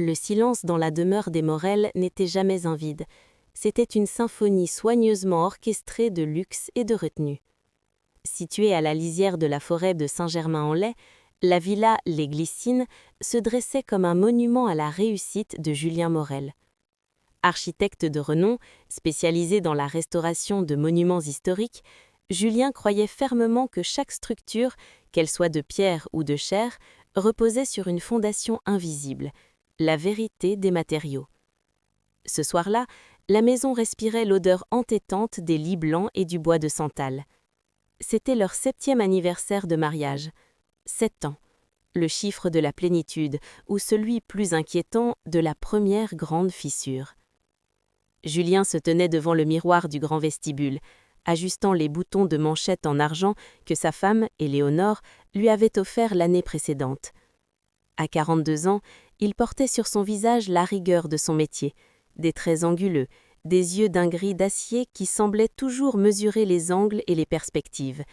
Le silence dans la demeure des Morel n'était jamais un vide. C'était une symphonie soigneusement orchestrée de luxe et de retenue. Située à la lisière de la forêt de Saint-Germain-en-Laye, la villa Les Glycines se dressait comme un monument à la réussite de Julien Morel. Architecte de renom, spécialisé dans la restauration de monuments historiques, Julien croyait fermement que chaque structure, qu'elle soit de pierre ou de chair, reposait sur une fondation invisible, la vérité des matériaux. Ce soir-là, la maison respirait l'odeur entêtante des lits blancs et du bois de santal. C'était leur 7e anniversaire de mariage. 7 ans, le chiffre de la plénitude, ou celui plus inquiétant de la première grande fissure. Julien se tenait devant le miroir du grand vestibule, ajustant les boutons de manchette en argent que sa femme, Éléonore, lui avait offert l'année précédente. À 42 ans, il portait sur son visage la rigueur de son métier, des traits anguleux, des yeux d'un gris d'acier qui semblaient toujours mesurer les angles et les perspectives,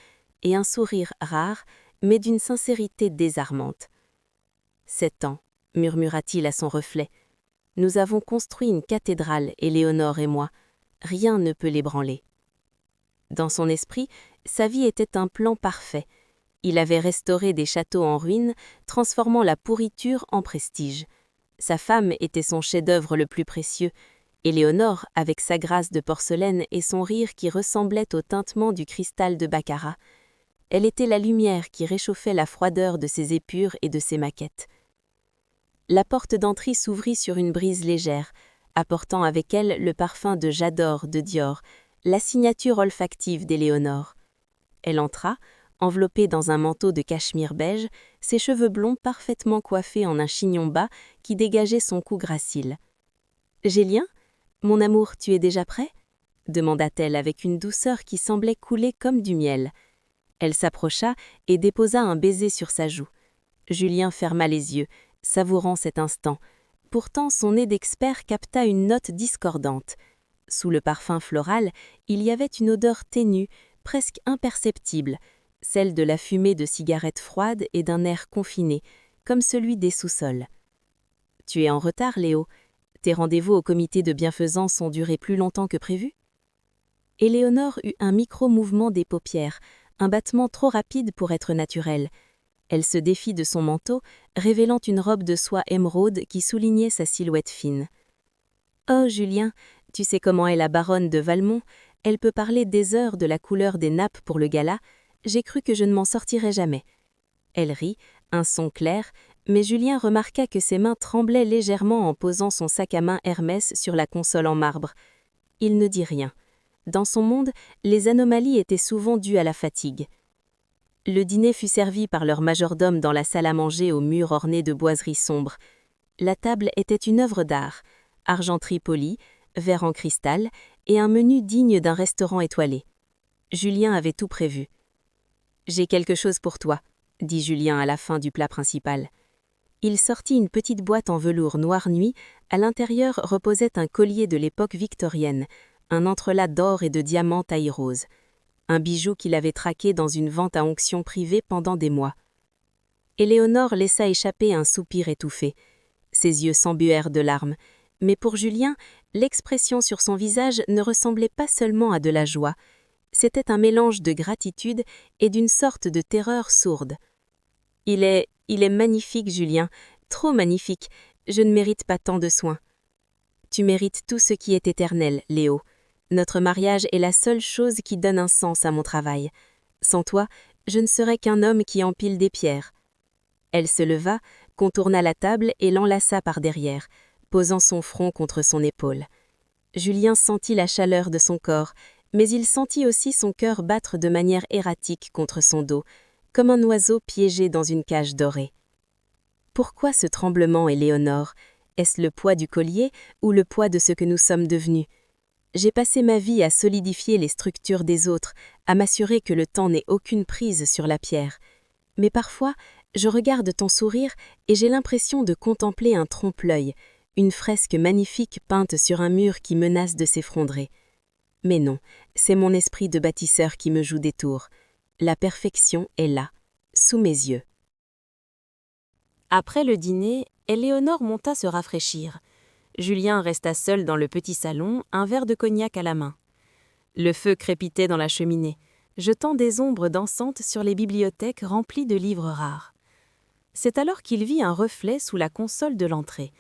et un sourire rare, mais d'une sincérité désarmante. « 7 ans, murmura-t-il à son reflet. Nous avons construit une cathédrale, Éléonore et moi. Rien ne peut l'ébranler. » Dans son esprit, sa vie était un plan parfait. Il avait restauré des châteaux en ruine, transformant la pourriture en prestige. Sa femme était son chef-d'œuvre le plus précieux. Éléonore, avec sa grâce de porcelaine et son rire qui ressemblait au tintement du cristal de baccarat. Elle était la lumière qui réchauffait la froideur de ses épures et de ses maquettes. La porte d'entrée s'ouvrit sur une brise légère, apportant avec elle le parfum de J'adore de Dior, la signature olfactive d'Éléonore. Elle entra, enveloppée dans un manteau de cachemire beige, ses cheveux blonds parfaitement coiffés en un chignon bas qui dégageait son cou gracile. « Gélien, mon amour, tu es déjà prêt ?» demanda-t-elle avec une douceur qui semblait couler comme du miel. Elle s'approcha et déposa un baiser sur sa joue. Julien ferma les yeux, savourant cet instant. Pourtant, son nez d'expert capta une note discordante. Sous le parfum floral, il y avait une odeur ténue, presque imperceptible, celle de la fumée de cigarettes froides et d'un air confiné, comme celui des sous-sols. « Tu es en retard, Léo. Tes rendez-vous au comité de bienfaisance ont duré plus longtemps que prévu ?» Éléonore eut un micro-mouvement des paupières, un battement trop rapide pour être naturel. Elle se défit de son manteau, révélant une robe de soie émeraude qui soulignait sa silhouette fine. « Oh, Julien, tu sais comment est la baronne de Valmont. Elle peut parler des heures de la couleur des nappes pour le gala. J'ai cru que je ne m'en sortirais jamais. » Elle rit, un son clair, mais Julien remarqua que ses mains tremblaient légèrement en posant son sac à main Hermès sur la console en marbre. Il ne dit rien. Dans son monde, les anomalies étaient souvent dues à la fatigue. Le dîner fut servi par leur majordome dans la salle à manger aux murs ornés de boiseries sombres. La table était une œuvre d'art, argenterie polie, verre en cristal et un menu digne d'un restaurant étoilé. Julien avait tout prévu. « J'ai quelque chose pour toi », dit Julien à la fin du plat principal. Il sortit une petite boîte en velours noir nuit. À l'intérieur reposait un collier de l'époque victorienne, un entrelac d'or et de diamants taille rose. Un bijou qu'il avait traqué dans une vente à onction privée pendant des mois. Éléonore laissa échapper un soupir étouffé. Ses yeux s'embuèrent de larmes. Mais pour Julien, l'expression sur son visage ne ressemblait pas seulement à de la joie. C'était un mélange de gratitude et d'une sorte de terreur sourde. « Il est magnifique, Julien, trop magnifique. Je ne mérite pas tant de soins. »« Tu mérites tout ce qui est éternel, Léo. Notre mariage est la seule chose qui donne un sens à mon travail. Sans toi, je ne serais qu'un homme qui empile des pierres. » Elle se leva, contourna la table et l'enlaça par derrière, posant son front contre son épaule. Julien sentit la chaleur de son corps, mais il sentit aussi son cœur battre de manière erratique contre son dos, comme un oiseau piégé dans une cage dorée. Pourquoi ce tremblement, Éléonore? Est-ce le poids du collier ou le poids de ce que nous sommes devenus? J'ai passé ma vie à solidifier les structures des autres, à m'assurer que le temps n'ait aucune prise sur la pierre. Mais parfois, je regarde ton sourire et j'ai l'impression de contempler un trompe-l'œil, une fresque magnifique peinte sur un mur qui menace de s'effondrer. Mais non, c'est mon esprit de bâtisseur qui me joue des tours. La perfection est là, sous mes yeux. Après le dîner, Éléonore monta se rafraîchir. Julien resta seul dans le petit salon, un verre de cognac à la main. Le feu crépitait dans la cheminée, jetant des ombres dansantes sur les bibliothèques remplies de livres rares. C'est alors qu'il vit un reflet sous la console de l'entrée,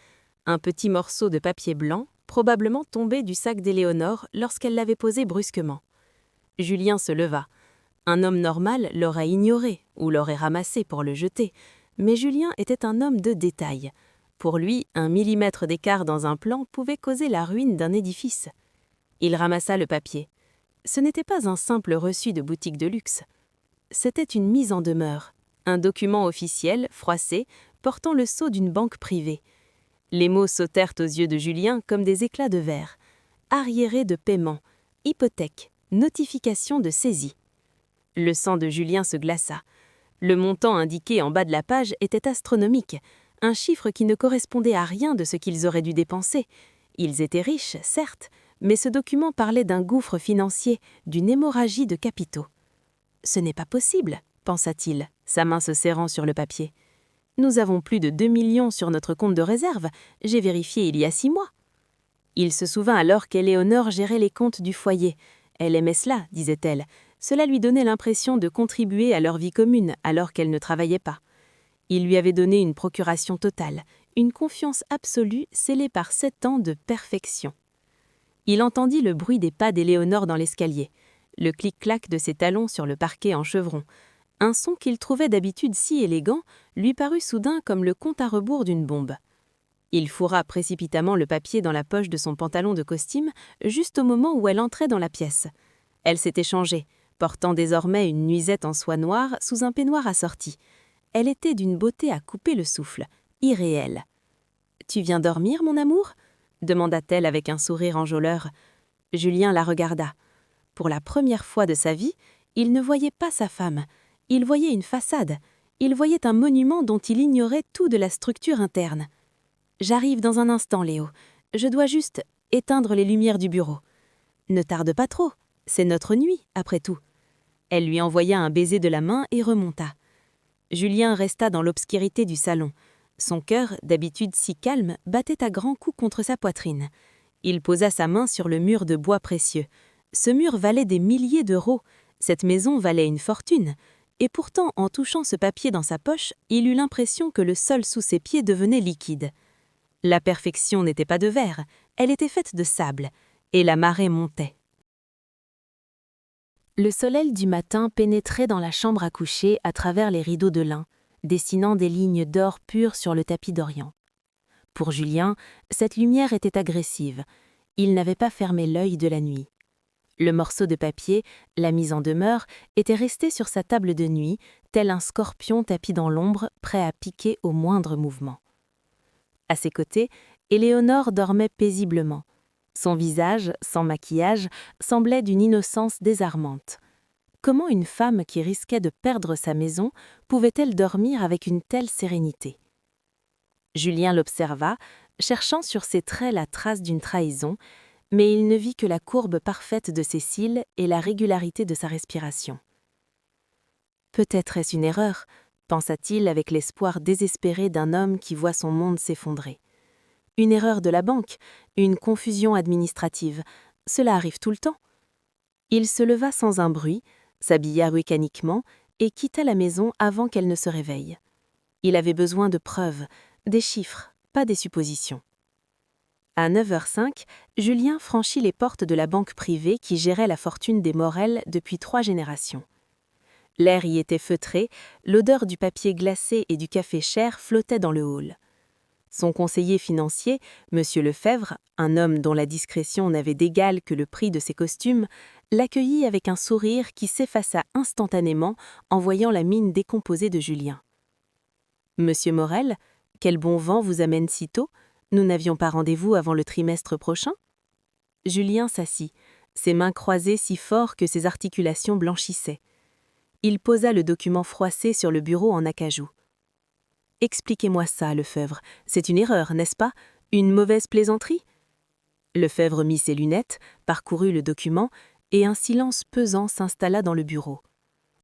un petit morceau de papier blanc, probablement tombé du sac d'Éléonore lorsqu'elle l'avait posé brusquement. Julien se leva. Un homme normal l'aurait ignoré ou l'aurait ramassé pour le jeter, mais Julien était un homme de détail. Pour lui, 1 millimètre d'écart dans un plan pouvait causer la ruine d'un édifice. Il ramassa le papier. Ce n'était pas un simple reçu de boutique de luxe. C'était une mise en demeure, un document officiel, froissé, portant le sceau d'une banque privée. Les mots sautèrent aux yeux de Julien comme des éclats de verre. Arriéré de paiement, hypothèque, notification de saisie. Le sang de Julien se glaça. Le montant indiqué en bas de la page était astronomique, un chiffre qui ne correspondait à rien de ce qu'ils auraient dû dépenser. Ils étaient riches, certes, mais ce document parlait d'un gouffre financier, d'une hémorragie de capitaux. « Ce n'est pas possible », pensa-t-il, sa main se serrant sur le papier. « Nous avons plus de 2 millions sur notre compte de réserve, j'ai vérifié il y a 6 mois. » Il se souvint alors qu'Éléonore gérait les comptes du foyer. Elle aimait cela, disait-elle. Cela lui donnait l'impression de contribuer à leur vie commune alors qu'elle ne travaillait pas. Il lui avait donné une procuration totale, une confiance absolue scellée par 7 ans de perfection. Il entendit le bruit des pas d'Éléonore dans l'escalier, le clic-clac de ses talons sur le parquet en chevron. Un son qu'il trouvait d'habitude si élégant lui parut soudain comme le compte à rebours d'une bombe. Il fourra précipitamment le papier dans la poche de son pantalon de costume, juste au moment où elle entrait dans la pièce. Elle s'était changée, portant désormais une nuisette en soie noire sous un peignoir assorti. Elle était d'une beauté à couper le souffle, irréelle. « Tu viens dormir, mon amour ?» demanda-t-elle avec un sourire enjôleur. Julien la regarda. Pour la première fois de sa vie, il ne voyait pas sa femme. Il voyait une façade. Il voyait un monument dont il ignorait tout de la structure interne. « J'arrive dans un instant, Léo. Je dois juste éteindre les lumières du bureau. »« Ne tarde pas trop. C'est notre nuit, après tout. » Elle lui envoya un baiser de la main et remonta. Julien resta dans l'obscurité du salon. Son cœur, d'habitude si calme, battait à grands coups contre sa poitrine. Il posa sa main sur le mur de bois précieux. Ce mur valait des milliers d'euros. Cette maison valait une fortune. Et pourtant, en touchant ce papier dans sa poche, il eut l'impression que le sol sous ses pieds devenait liquide. La perfection n'était pas de verre, elle était faite de sable, et la marée montait. Le soleil du matin pénétrait dans la chambre à coucher à travers les rideaux de lin, dessinant des lignes d'or pur sur le tapis d'Orient. Pour Julien, cette lumière était agressive. Il n'avait pas fermé l'œil de la nuit. Le morceau de papier, la mise en demeure, était resté sur sa table de nuit, tel un scorpion tapi dans l'ombre, prêt à piquer au moindre mouvement. À ses côtés, Éléonore dormait paisiblement. Son visage, sans maquillage, semblait d'une innocence désarmante. Comment une femme qui risquait de perdre sa maison pouvait-elle dormir avec une telle sérénité? Julien l'observa, cherchant sur ses traits la trace d'une trahison, mais il ne vit que la courbe parfaite de ses cils et la régularité de sa respiration. Peut-être est-ce une erreur, pensa-t-il avec l'espoir désespéré d'un homme qui voit son monde s'effondrer. Une erreur de la banque, une confusion administrative, cela arrive tout le temps. Il se leva sans un bruit, s'habilla mécaniquement et quitta la maison avant qu'elle ne se réveille. Il avait besoin de preuves, des chiffres, pas des suppositions. À 9h05, Julien franchit les portes de la banque privée qui gérait la fortune des Morel depuis 3 générations. L'air y était feutré, l'odeur du papier glacé et du café cher flottait dans le hall. Son conseiller financier, M. Lefebvre, un homme dont la discrétion n'avait d'égal que le prix de ses costumes, l'accueillit avec un sourire qui s'effaça instantanément en voyant la mine décomposée de Julien. « Monsieur Morel, quel bon vent vous amène si tôt? Nous n'avions pas rendez-vous avant le trimestre prochain ?» Julien s'assit, ses mains croisées si fort que ses articulations blanchissaient. Il posa le document froissé sur le bureau en acajou. « Expliquez-moi ça, Lefebvre. C'est une erreur, n'est-ce pas? Une mauvaise plaisanterie ?» Lefebvre mit ses lunettes, parcourut le document, et un silence pesant s'installa dans le bureau.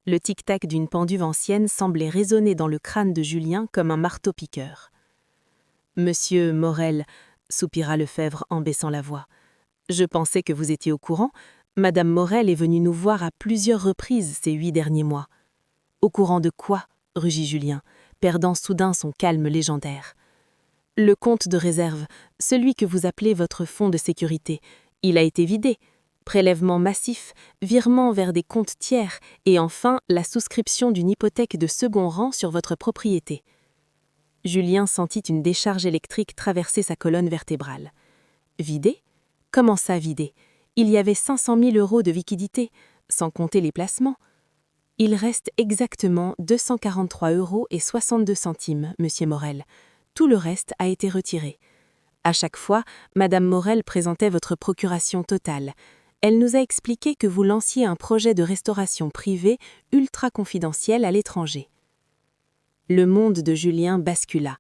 Le tic-tac d'une pendule ancienne semblait résonner dans le crâne de Julien comme un marteau-piqueur. Monsieur Morel, soupira Lefebvre en baissant la voix. Je pensais que vous étiez au courant. Madame Morel est venue nous voir à plusieurs reprises ces 8 derniers mois. Au courant de quoi? Rugit Julien, perdant soudain son calme légendaire. Le compte de réserve, celui que vous appelez votre fonds de sécurité, il a été vidé. Prélèvement massif, virement vers des comptes tiers et enfin la souscription d'une hypothèque de second rang sur votre propriété. Julien sentit une décharge électrique traverser sa colonne vertébrale. Vidé? Comment ça vidé? Il y avait 500 000 € de liquidité, sans compter les placements. Il reste exactement 243,62 €, monsieur Morel. Tout le reste a été retiré. À chaque fois, Madame Morel présentait votre procuration totale. Elle nous a expliqué que vous lanciez un projet de restauration privée ultra confidentiel à l'étranger. Le monde de Julien bascula.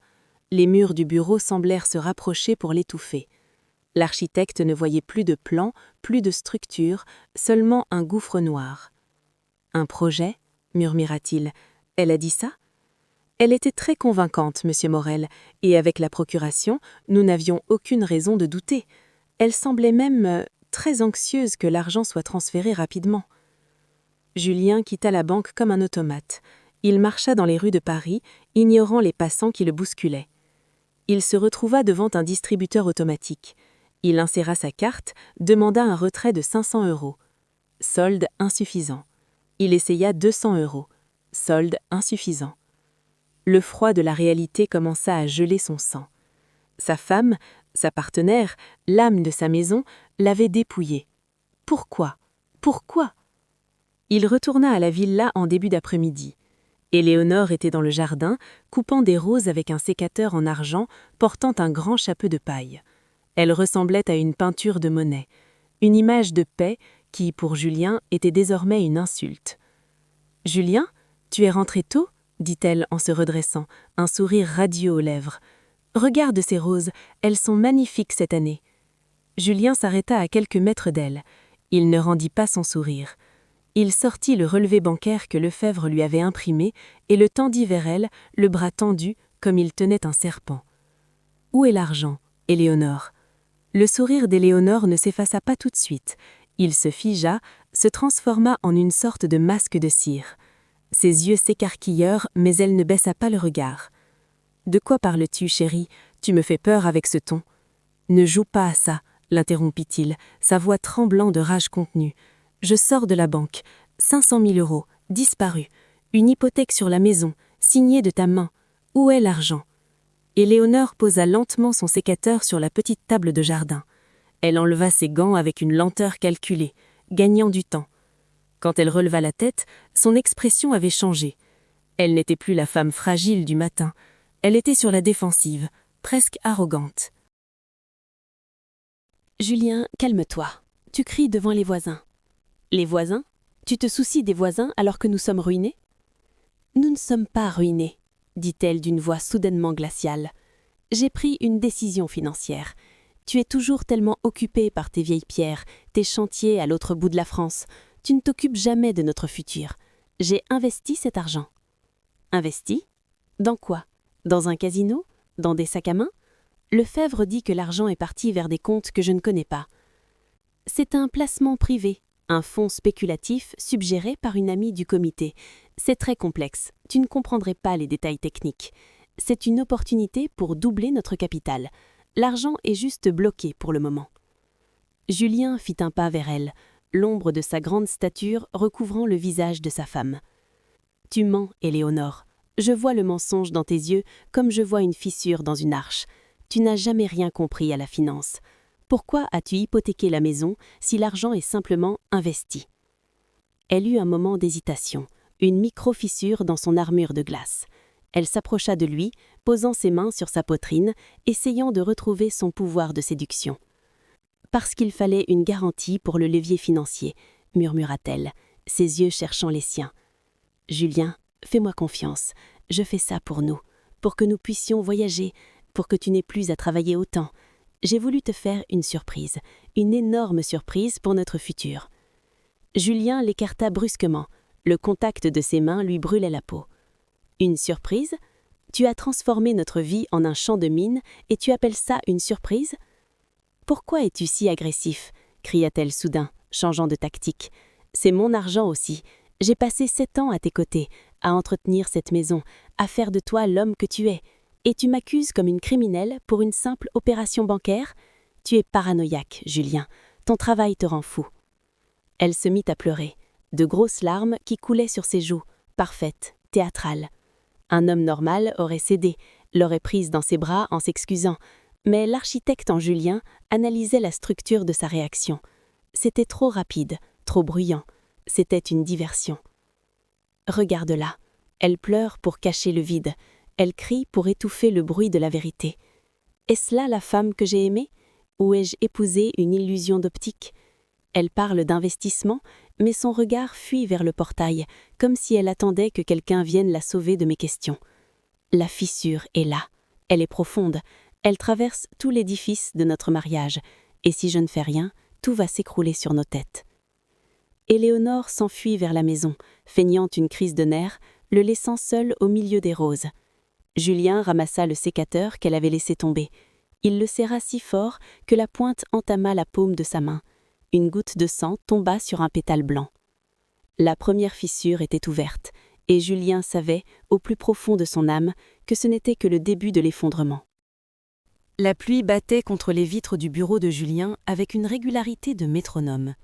Les murs du bureau semblèrent se rapprocher pour l'étouffer. L'architecte ne voyait plus de plan, plus de structure, seulement un gouffre noir. « Un projet » murmura-t-il. « Elle a dit ça ?» Elle était très convaincante, monsieur Morel, et avec la procuration, nous n'avions aucune raison de douter. Elle semblait même très anxieuse que l'argent soit transféré rapidement. Julien quitta la banque comme un automate. Il marcha dans les rues de Paris, ignorant les passants qui le bousculaient. Il se retrouva devant un distributeur automatique. Il inséra sa carte, demanda un retrait de 500 €. Solde insuffisant. Il essaya 200 €. Solde insuffisant. Le froid de la réalité commença à geler son sang. Sa femme, sa partenaire, l'âme de sa maison, l'avait dépouillé. Pourquoi? Pourquoi? Il retourna à la villa en début d'après-midi. Éléonore était dans le jardin, coupant des roses avec un sécateur en argent, portant un grand chapeau de paille. Elle ressemblait à une peinture de Monet, une image de paix qui, pour Julien, était désormais une insulte. « Julien, tu es rentré tôt ?» dit-elle en se redressant, un sourire radieux aux lèvres. « Regarde ces roses, elles sont magnifiques cette année. » Julien s'arrêta à quelques mètres d'elle. Il ne rendit pas son sourire. Il sortit le relevé bancaire que Lefebvre lui avait imprimé et le tendit vers elle, le bras tendu, comme il tenait un serpent. « Où est l'argent, Éléonore ?» Le sourire d'Éléonore ne s'effaça pas tout de suite. Il se figea, se transforma en une sorte de masque de cire. Ses yeux s'écarquillèrent, mais elle ne baissa pas le regard. « De quoi parles-tu, chérie? Tu me fais peur avec ce ton. »« Ne joue pas à ça, » l'interrompit-il, sa voix tremblant de rage contenue. « Je sors de la banque. 500 000 €, disparus. Une hypothèque sur la maison, signée de ta main. Où est l'argent ?» Éléonore posa lentement son sécateur sur la petite table de jardin. Elle enleva ses gants avec une lenteur calculée, gagnant du temps. Quand elle releva la tête, son expression avait changé. Elle n'était plus la femme fragile du matin. Elle était sur la défensive, presque arrogante. « Julien, calme-toi. Tu cries devant les voisins. »« Les voisins? Tu te soucies des voisins alors que nous sommes ruinés ?»« Nous ne sommes pas ruinés, » dit-elle d'une voix soudainement glaciale. « J'ai pris une décision financière. Tu es toujours tellement occupé par tes vieilles pierres, tes chantiers à l'autre bout de la France. Tu ne t'occupes jamais de notre futur. J'ai investi cet argent. » « Investi? Dans quoi? Dans un casino? Dans des sacs à main? Lefebvre dit que l'argent est parti vers des comptes que je ne connais pas. C'est un placement privé, un fonds spéculatif suggéré par une amie du comité. C'est très complexe, tu ne comprendrais pas les détails techniques. C'est une opportunité pour doubler notre capital. L'argent est juste bloqué pour le moment. » Julien fit un pas vers elle, l'ombre de sa grande stature recouvrant le visage de sa femme. « Tu mens, Éléonore. Je vois le mensonge dans tes yeux comme je vois une fissure dans une arche. Tu n'as jamais rien compris à la finance. Pourquoi as-tu hypothéqué la maison si l'argent est simplement investi ?» Elle eut un moment d'hésitation, une micro-fissure dans son armure de glace. Elle s'approcha de lui, posant ses mains sur sa poitrine, essayant de retrouver son pouvoir de séduction. « Parce qu'il fallait une garantie pour le levier financier, » murmura-t-elle, ses yeux cherchant les siens. « Julien, fais-moi confiance, je fais ça pour nous, pour que nous puissions voyager, pour que tu n'aies plus à travailler autant. J'ai voulu te faire une surprise, une énorme surprise pour notre futur. » Julien l'écarta brusquement. Le contact de ses mains lui brûlait la peau. « Une surprise? Tu as transformé notre vie en un champ de mines et tu appelles ça une surprise? Pourquoi es-tu si agressif? Cria-t-elle soudain, changeant de tactique. C'est mon argent aussi. J'ai passé 7 ans à tes côtés, à entretenir cette maison, à faire de toi l'homme que tu es. Et tu m'accuses comme une criminelle pour une simple opération bancaire? Tu es paranoïaque, Julien. Ton travail te rend fou. Elle se mit à pleurer, de grosses larmes qui coulaient sur ses joues, parfaites, théâtrales. Un homme normal aurait cédé, l'aurait prise dans ses bras en s'excusant, mais l'architecte en Julien analysait la structure de sa réaction. C'était trop rapide, trop bruyant. C'était une diversion. Regarde-la. Elle pleure pour cacher le vide. Elle crie pour étouffer le bruit de la vérité. Est-ce là la femme que j'ai aimée? Ou ai-je épousé une illusion d'optique? Elle parle d'investissement, mais son regard fuit vers le portail, comme si elle attendait que quelqu'un vienne la sauver de mes questions. La fissure est là. Elle est profonde. Elle traverse tout l'édifice de notre mariage. Et si je ne fais rien, tout va s'écrouler sur nos têtes. Éléonore s'enfuit vers la maison, feignant une crise de nerfs, le laissant seul au milieu des roses. Julien ramassa le sécateur qu'elle avait laissé tomber. Il le serra si fort que la pointe entama la paume de sa main. Une goutte de sang tomba sur un pétale blanc. La première fissure était ouverte, et Julien savait, au plus profond de son âme, que ce n'était que le début de l'effondrement. La pluie battait contre les vitres du bureau de Julien avec une régularité de métronome.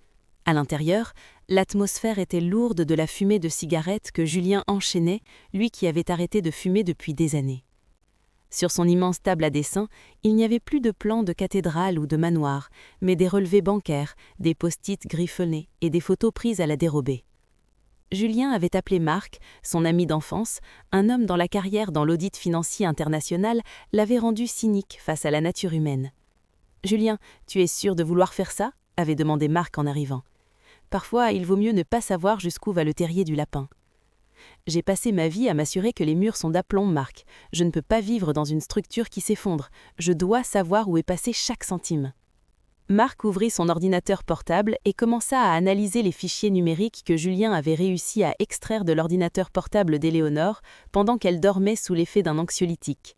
À l'intérieur, l'atmosphère était lourde de la fumée de cigarettes que Julien enchaînait, lui qui avait arrêté de fumer depuis des années. Sur son immense table à dessin, il n'y avait plus de plans de cathédrale ou de manoir, mais des relevés bancaires, des post-it griffonnés et des photos prises à la dérobée. Julien avait appelé Marc, son ami d'enfance, un homme dont la carrière dans l'audit financier international l'avait rendu cynique face à la nature humaine. « Julien, tu es sûr de vouloir faire ça ?» avait demandé Marc en arrivant. « Parfois, il vaut mieux ne pas savoir jusqu'où va le terrier du lapin. » « J'ai passé ma vie à m'assurer que les murs sont d'aplomb, Marc. Je ne peux pas vivre dans une structure qui s'effondre. Je dois savoir où est passé chaque centime. » Marc ouvrit son ordinateur portable et commença à analyser les fichiers numériques que Julien avait réussi à extraire de l'ordinateur portable d'Éléonore pendant qu'elle dormait sous l'effet d'un anxiolytique.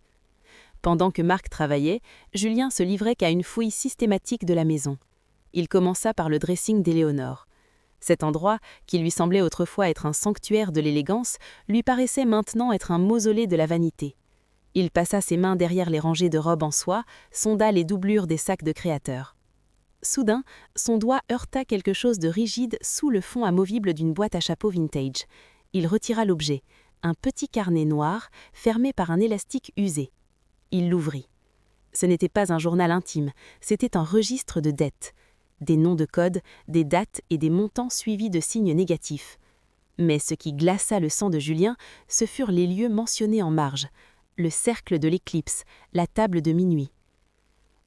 Pendant que Marc travaillait, Julien se livrait qu'à une fouille systématique de la maison. Il commença par le dressing d'Éléonore. Cet endroit, qui lui semblait autrefois être un sanctuaire de l'élégance, lui paraissait maintenant être un mausolée de la vanité. Il passa ses mains derrière les rangées de robes en soie, sonda les doublures des sacs de créateurs. Soudain, son doigt heurta quelque chose de rigide sous le fond amovible d'une boîte à chapeau vintage. Il retira l'objet, un petit carnet noir, fermé par un élastique usé. Il l'ouvrit. Ce n'était pas un journal intime, c'était un registre de dettes. Des noms de code, des dates et des montants suivis de signes négatifs. Mais ce qui glaça le sang de Julien, ce furent les lieux mentionnés en marge. Le cercle de l'éclipse, la table de minuit.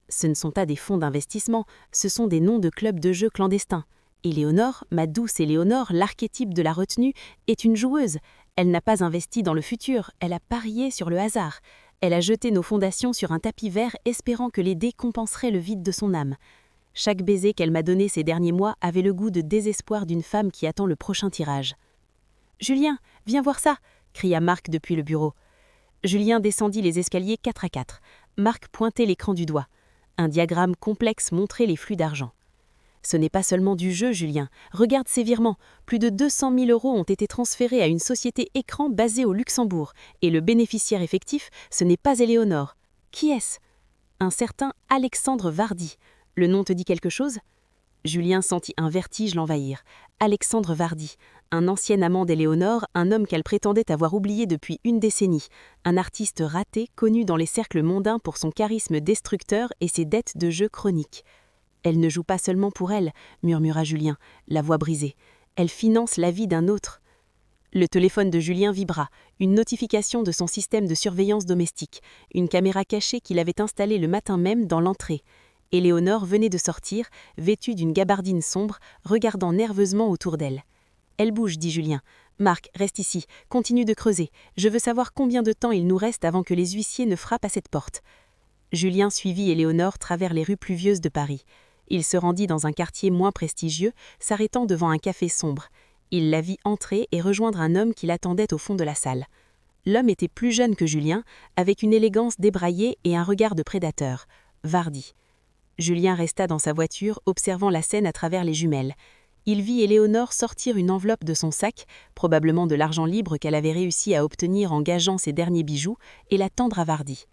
Ce ne sont pas des fonds d'investissement, ce sont des noms de clubs de jeux clandestins. Éléonore, ma douce Éléonore, l'archétype de la retenue, est une joueuse. Elle n'a pas investi dans le futur, elle a parié sur le hasard. Elle a jeté nos fondations sur un tapis vert espérant que les dés compenseraient le vide de son âme. Chaque baiser qu'elle m'a donné ces derniers mois avait le goût de désespoir d'une femme qui attend le prochain tirage. « Julien, viens voir ça !» cria Marc depuis le bureau. Julien descendit les escaliers 4 à 4. Marc pointait l'écran du doigt. Un diagramme complexe montrait les flux d'argent. « Ce n'est pas seulement du jeu, Julien. Regarde ces virements. Plus de 200 000 € ont été transférés à une société écran basée au Luxembourg. Et le bénéficiaire effectif, ce n'est pas Éléonore. Qui est-ce ? Un certain Alexandre Vardy. Le nom te dit quelque chose ? Julien sentit un vertige l'envahir. Alexandre Vardy, un ancien amant d'Éléonore, un homme qu'elle prétendait avoir oublié depuis une décennie, un artiste raté connu dans les cercles mondains pour son charisme destructeur et ses dettes de jeu chroniques. « Elle ne joue pas seulement pour elle, » murmura Julien, la voix brisée. « Elle finance la vie d'un autre. » Le téléphone de Julien vibra, une notification de son système de surveillance domestique, une caméra cachée qu'il avait installée le matin même dans l'entrée. Éléonore venait de sortir, vêtue d'une gabardine sombre, regardant nerveusement autour d'elle. « Elle bouge, dit Julien. Marc, reste ici, continue de creuser. Je veux savoir combien de temps il nous reste avant que les huissiers ne frappent à cette porte. » Julien suivit Éléonore travers les rues pluvieuses de Paris. Il se rendit dans un quartier moins prestigieux, s'arrêtant devant un café sombre. Il la vit entrer et rejoindre un homme qui l'attendait au fond de la salle. L'homme était plus jeune que Julien, avec une élégance débraillée et un regard de prédateur. Vardi. Julien resta dans sa voiture, observant la scène à travers les jumelles. Il vit Éléonore sortir une enveloppe de son sac, probablement de l'argent libre qu'elle avait réussi à obtenir en gageant ses derniers bijoux, et la tendre à Vardi.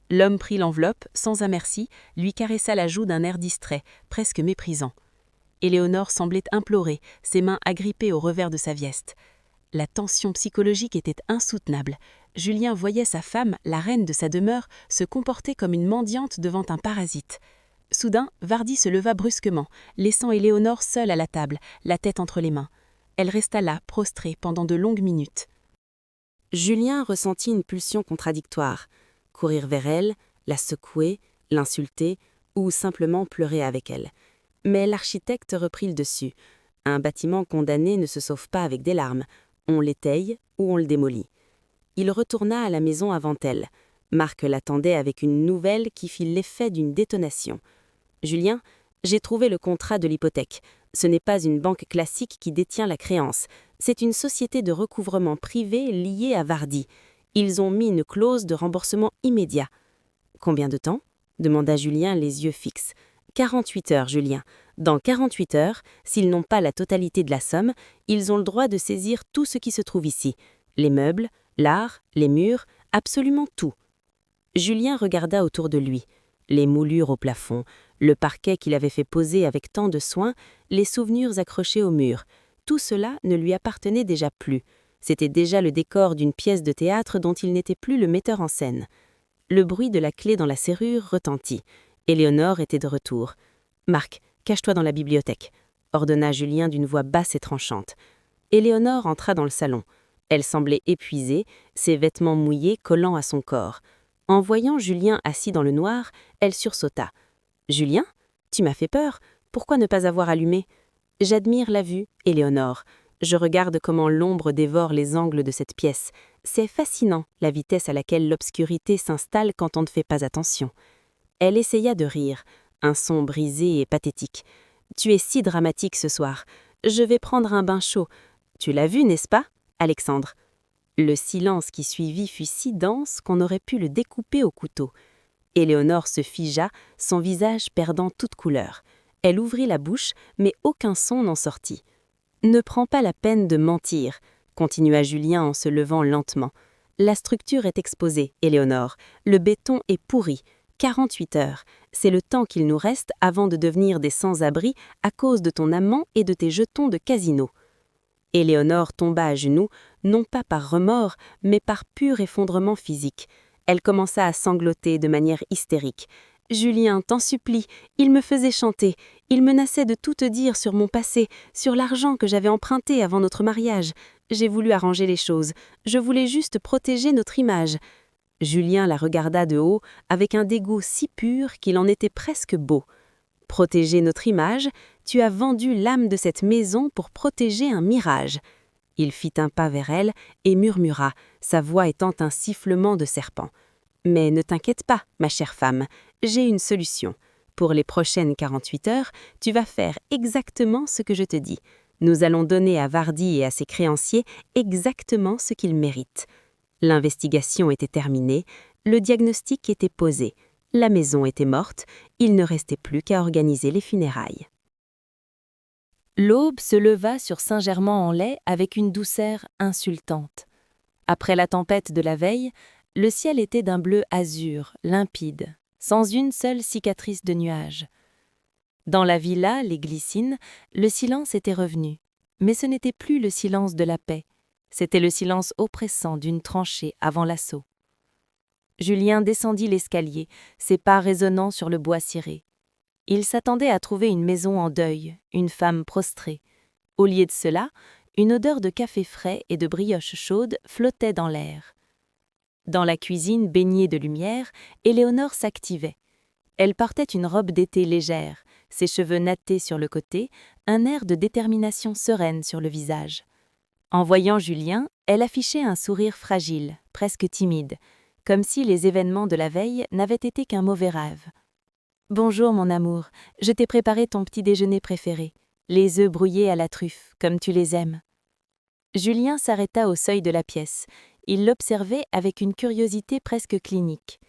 L'homme prit l'enveloppe, sans un merci, lui caressa la joue d'un air distrait, presque méprisant. Éléonore semblait implorer, ses mains agrippées au revers de sa veste. La tension psychologique était insoutenable. Julien voyait sa femme, la reine de sa demeure, se comporter comme une mendiante devant un parasite. Soudain, Vardi se leva brusquement, laissant Éléonore seule à la table, la tête entre les mains. Elle resta là, prostrée, pendant de longues minutes. Julien ressentit une pulsion contradictoire. Courir vers elle, la secouer, l'insulter, ou simplement pleurer avec elle. Mais l'architecte reprit le dessus. Un bâtiment condamné ne se sauve pas avec des larmes. On l'étaye ou on le démolit. Il retourna à la maison avant elle. Marc l'attendait avec une nouvelle qui fit l'effet d'une détonation. « Julien, j'ai trouvé le contrat de l'hypothèque. Ce n'est pas une banque classique qui détient la créance. C'est une société de recouvrement privé liée à Vardi. Ils ont mis une clause de remboursement immédiat. »« Combien de temps ?» demanda Julien les yeux fixes. « 48 heures, Julien. Dans 48 heures, s'ils n'ont pas la totalité de la somme, ils ont le droit de saisir tout ce qui se trouve ici. Les meubles, l'art, les murs, absolument tout. » Julien regarda autour de lui. Les moulures au plafond, le parquet qu'il avait fait poser avec tant de soin, les souvenirs accrochés au mur. Tout cela ne lui appartenait déjà plus. C'était déjà le décor d'une pièce de théâtre dont il n'était plus le metteur en scène. Le bruit de la clé dans la serrure retentit. Éléonore était de retour. « Marc, cache-toi dans la bibliothèque », ordonna Julien d'une voix basse et tranchante. Éléonore entra dans le salon. Elle semblait épuisée, ses vêtements mouillés collant à son corps. En voyant Julien assis dans le noir, elle sursauta. « Julien, tu m'as fait peur. Pourquoi ne pas avoir allumé ?»« J'admire la vue, Éléonore. Je regarde comment l'ombre dévore les angles de cette pièce. C'est fascinant, la vitesse à laquelle l'obscurité s'installe quand on ne fait pas attention. » Elle essaya de rire, un son brisé et pathétique. « Tu es si dramatique ce soir. Je vais prendre un bain chaud. Tu l'as vu, n'est-ce pas, Alexandre ?» Le silence qui suivit fut si dense qu'on aurait pu le découper au couteau. Éléonore se figea, son visage perdant toute couleur. Elle ouvrit la bouche, mais aucun son n'en sortit. « Ne prends pas la peine de mentir », continua Julien en se levant lentement. « La structure est exposée, Éléonore. Le béton est pourri. 48 heures. C'est le temps qu'il nous reste avant de devenir des sans-abri à cause de ton amant et de tes jetons de casino. » Éléonore tomba à genoux, non pas par remords, mais par pur effondrement physique. Elle commença à sangloter de manière hystérique. « Julien, t'en supplie, il me faisait chanter. Il menaçait de tout te dire sur mon passé, sur l'argent que j'avais emprunté avant notre mariage. J'ai voulu arranger les choses. Je voulais juste protéger notre image. » Julien la regarda de haut avec un dégoût si pur qu'il en était presque beau. « Protéger notre image, tu as vendu l'âme de cette maison pour protéger un mirage. » Il fit un pas vers elle et murmura, sa voix étant un sifflement de serpent. « Mais ne t'inquiète pas, ma chère femme, j'ai une solution. Pour les prochaines 48 heures, tu vas faire exactement ce que je te dis. Nous allons donner à Vardi et à ses créanciers exactement ce qu'ils méritent. » L'investigation était terminée, le diagnostic était posé. La maison était morte, il ne restait plus qu'à organiser les funérailles. L'aube se leva sur Saint-Germain-en-Laye avec une douceur insultante. Après la tempête de la veille, le ciel était d'un bleu azur, limpide, sans une seule cicatrice de nuages. Dans la villa, les Glycines, le silence était revenu. Mais ce n'était plus le silence de la paix, c'était le silence oppressant d'une tranchée avant l'assaut. Julien descendit l'escalier, ses pas résonnant sur le bois ciré. Il s'attendait à trouver une maison en deuil, une femme prostrée. Au lieu de cela, une odeur de café frais et de brioches chaudes flottait dans l'air. Dans la cuisine baignée de lumière, Éléonore s'activait. Elle portait une robe d'été légère, ses cheveux nattés sur le côté, un air de détermination sereine sur le visage. En voyant Julien, elle affichait un sourire fragile, presque timide, comme si les événements de la veille n'avaient été qu'un mauvais rêve. « Bonjour mon amour, je t'ai préparé ton petit déjeuner préféré, les œufs brouillés à la truffe, comme tu les aimes. » Julien s'arrêta au seuil de la pièce. Il l'observait avec une curiosité presque clinique.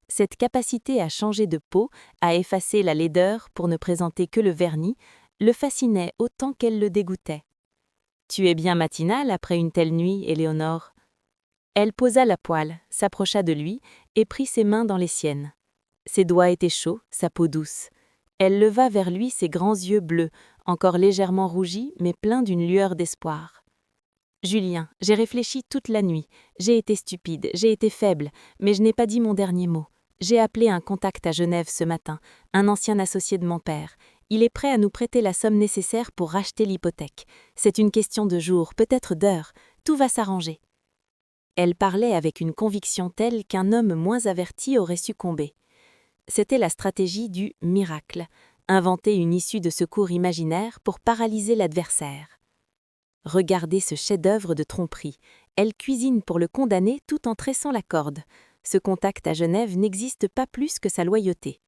Cette capacité à changer de peau, à effacer la laideur pour ne présenter que le vernis, le fascinait autant qu'elle le dégoûtait. « Tu es bien matinale après une telle nuit, Éléonore ?» Elle posa la poêle, s'approcha de lui et prit ses mains dans les siennes. Ses doigts étaient chauds, sa peau douce. Elle leva vers lui ses grands yeux bleus, encore légèrement rougis, mais pleins d'une lueur d'espoir. « Julien, j'ai réfléchi toute la nuit. J'ai été stupide, j'ai été faible, mais je n'ai pas dit mon dernier mot. J'ai appelé un contact à Genève ce matin, un ancien associé de mon père. Il est prêt à nous prêter la somme nécessaire pour racheter l'hypothèque. C'est une question de jours, peut-être d'heures. Tout va s'arranger. » Elle parlait avec une conviction telle qu'un homme moins averti aurait succombé. C'était la stratégie du « miracle », inventer une issue de secours imaginaire pour paralyser l'adversaire. Regardez ce chef-d'œuvre de tromperie. Elle cuisine pour le condamner tout en tressant la corde. Ce contact à Genève n'existe pas plus que sa loyauté.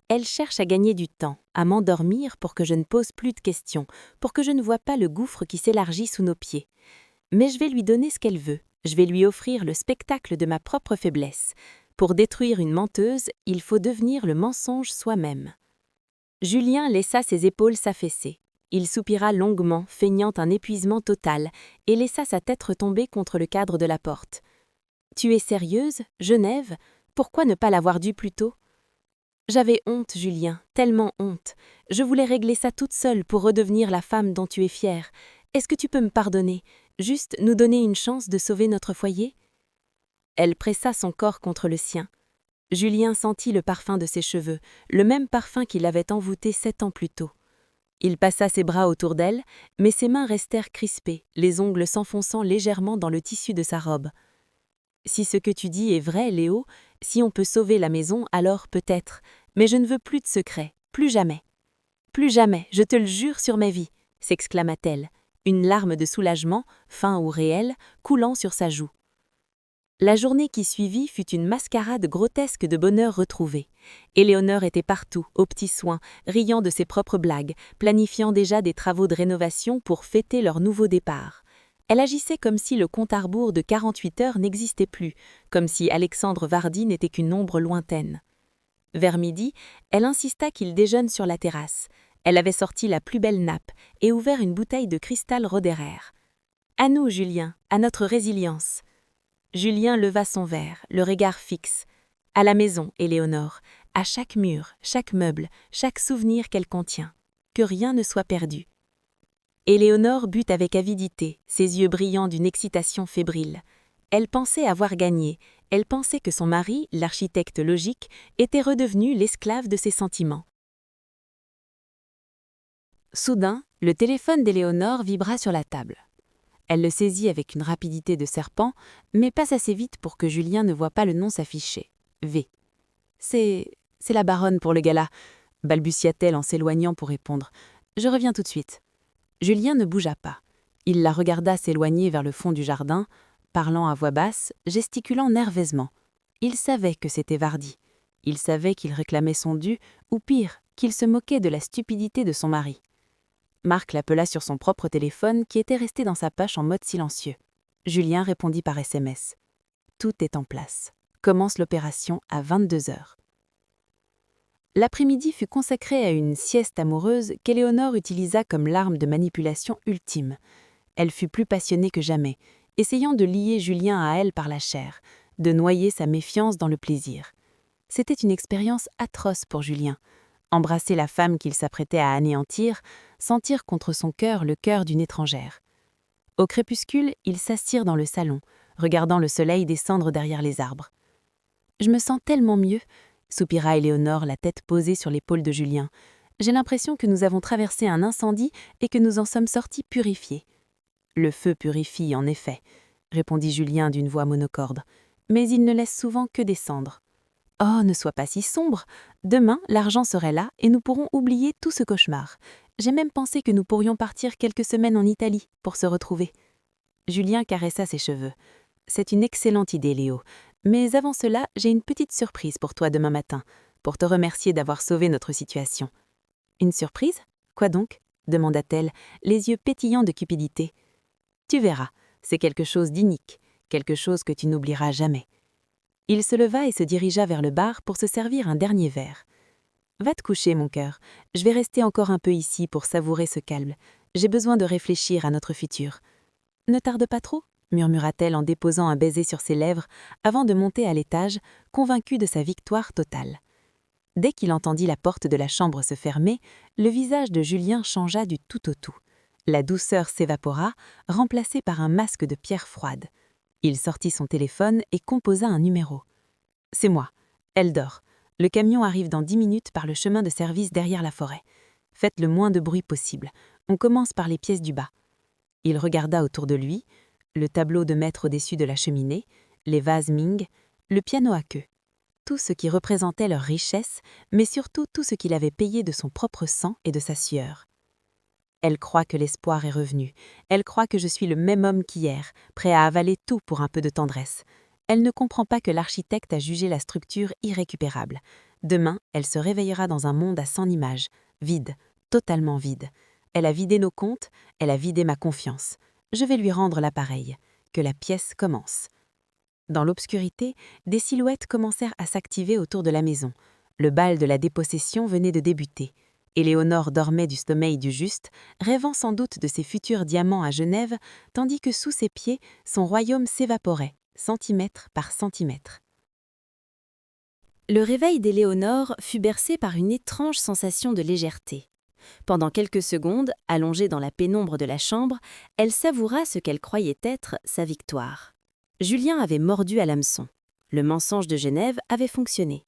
Elle cherche à gagner du temps, à m'endormir pour que je ne pose plus de questions, pour que je ne vois pas le gouffre qui s'élargit sous nos pieds. Mais je vais lui donner ce qu'elle veut. Je vais lui offrir le spectacle de ma propre faiblesse. Pour détruire une menteuse, il faut devenir le mensonge soi-même. Julien laissa ses épaules s'affaisser. Il soupira longuement, feignant un épuisement total, et laissa sa tête retomber contre le cadre de la porte. « Tu es sérieuse, Genève? Pourquoi ne pas l'avoir dû plus tôt ?»« J'avais honte, Julien, tellement honte. Je voulais régler ça toute seule pour redevenir la femme dont tu es fière. Est-ce que tu peux me pardonner? Juste nous donner une chance de sauver notre foyer ?» Elle pressa son corps contre le sien. Julien sentit le parfum de ses cheveux, le même parfum qui l'avait envoûté 7 ans plus tôt. Il passa ses bras autour d'elle, mais ses mains restèrent crispées, les ongles s'enfonçant légèrement dans le tissu de sa robe. « Si ce que tu dis est vrai, Léo, si on peut sauver la maison, alors peut-être, mais je ne veux plus de secrets, plus jamais. »« Plus jamais, je te le jure sur ma vie !» s'exclama-t-elle, une larme de soulagement, fin ou réelle, coulant sur sa joue. La journée qui suivit fut une mascarade grotesque de bonheur retrouvé. Éléonore était partout, aux petits soins, riant de ses propres blagues, planifiant déjà des travaux de rénovation pour fêter leur nouveau départ. Elle agissait comme si le compte à rebours de 48 heures n'existait plus, comme si Alexandre Vardy n'était qu'une ombre lointaine. Vers midi, elle insista qu'il déjeune sur la terrasse. Elle avait sorti la plus belle nappe et ouvert une bouteille de cristal Roderer. « À nous, Julien, à notre résilience !» Julien leva son verre, le regard fixe. « À la maison, Éléonore, à chaque mur, chaque meuble, chaque souvenir qu'elle contient. Que rien ne soit perdu. » Éléonore but avec avidité, ses yeux brillants d'une excitation fébrile. Elle pensait avoir gagné, elle pensait que son mari, l'architecte logique, était redevenu l'esclave de ses sentiments. Soudain, le téléphone d'Éléonore vibra sur la table. Elle le saisit avec une rapidité de serpent, mais passe assez vite pour que Julien ne voie pas le nom s'afficher. V. C'est la baronne pour le gala, balbutia-t-elle en s'éloignant pour répondre. Je reviens tout de suite. Julien ne bougea pas. Il la regarda s'éloigner vers le fond du jardin, parlant à voix basse, gesticulant nerveusement. Il savait que c'était Vardy. Il savait qu'il réclamait son dû, ou pire, qu'il se moquait de la stupidité de son mari. Marc l'appela sur son propre téléphone qui était resté dans sa poche en mode silencieux. Julien répondit par SMS. Tout est en place. Commence l'opération à 22 heures. L'après-midi fut consacré à une sieste amoureuse qu'Éléonore utilisa comme l'arme de manipulation ultime. Elle fut plus passionnée que jamais, essayant de lier Julien à elle par la chair, de noyer sa méfiance dans le plaisir. C'était une expérience atroce pour Julien. Embrasser la femme qu'il s'apprêtait à anéantir, sentir contre son cœur le cœur d'une étrangère. Au crépuscule, ils s'assirent dans le salon, regardant le soleil descendre derrière les arbres. « Je me sens tellement mieux », soupira Éléonore, la tête posée sur l'épaule de Julien. « J'ai l'impression que nous avons traversé un incendie et que nous en sommes sortis purifiés. »« Le feu purifie, en effet, » répondit Julien d'une voix monocorde, « mais il ne laisse souvent que des cendres. » « Oh, ne sois pas si sombre. Demain, l'argent serait là et nous pourrons oublier tout ce cauchemar. J'ai même pensé que nous pourrions partir quelques semaines en Italie pour se retrouver. » Julien caressa ses cheveux. « C'est une excellente idée, Léo. Mais avant cela, j'ai une petite surprise pour toi demain matin, pour te remercier d'avoir sauvé notre situation. »« Une surprise? Quoi donc ?» demanda-t-elle, les yeux pétillants de cupidité. « Tu verras, c'est quelque chose d'unique. quelque chose que tu n'oublieras jamais. Il se leva et se dirigea vers le bar pour se servir un dernier verre. Va te coucher, mon cœur. Je vais rester encore un peu ici pour savourer ce calme. J'ai besoin de réfléchir à notre futur. Ne tarde pas trop, murmura-t-elle en déposant un baiser sur ses lèvres avant de monter à l'étage, convaincue de sa victoire totale. Dès qu'il entendit la porte de la chambre se fermer, le visage de Julien changea du tout au tout. La douceur s'évapora, remplacée par un masque de pierre froide. Il sortit son téléphone et composa un numéro. « C'est moi. Elle dort. Le camion arrive dans 10 minutes par le chemin de service derrière la forêt. Faites le moins de bruit possible. On commence par les pièces du bas. » Il regarda autour de lui, le tableau de maître au-dessus de la cheminée, les vases Ming, le piano à queue. Tout ce qui représentait leur richesse, mais surtout tout ce qu'il avait payé de son propre sang et de sa sueur. Elle croit que l'espoir est revenu. Elle croit que je suis le même homme qu'hier, prêt à avaler tout pour un peu de tendresse. Elle ne comprend pas que l'architecte a jugé la structure irrécupérable. Demain, elle se réveillera dans un monde à 100 images, vide, totalement vide. Elle a vidé nos comptes, elle a vidé ma confiance. Je vais lui rendre l'appareil. Que la pièce commence. Dans l'obscurité, des silhouettes commencèrent à s'activer autour de la maison. Le bal de la dépossession venait de débuter. Éléonore dormait du sommeil du juste, rêvant sans doute de ses futurs diamants à Genève, tandis que sous ses pieds, son royaume s'évaporait, centimètre par centimètre. Le réveil d'Éléonore fut bercé par une étrange sensation de légèreté. Pendant quelques secondes, allongée dans la pénombre de la chambre, elle savoura ce qu'elle croyait être sa victoire. Julien avait mordu à l'hameçon. Le mensonge de Genève avait fonctionné.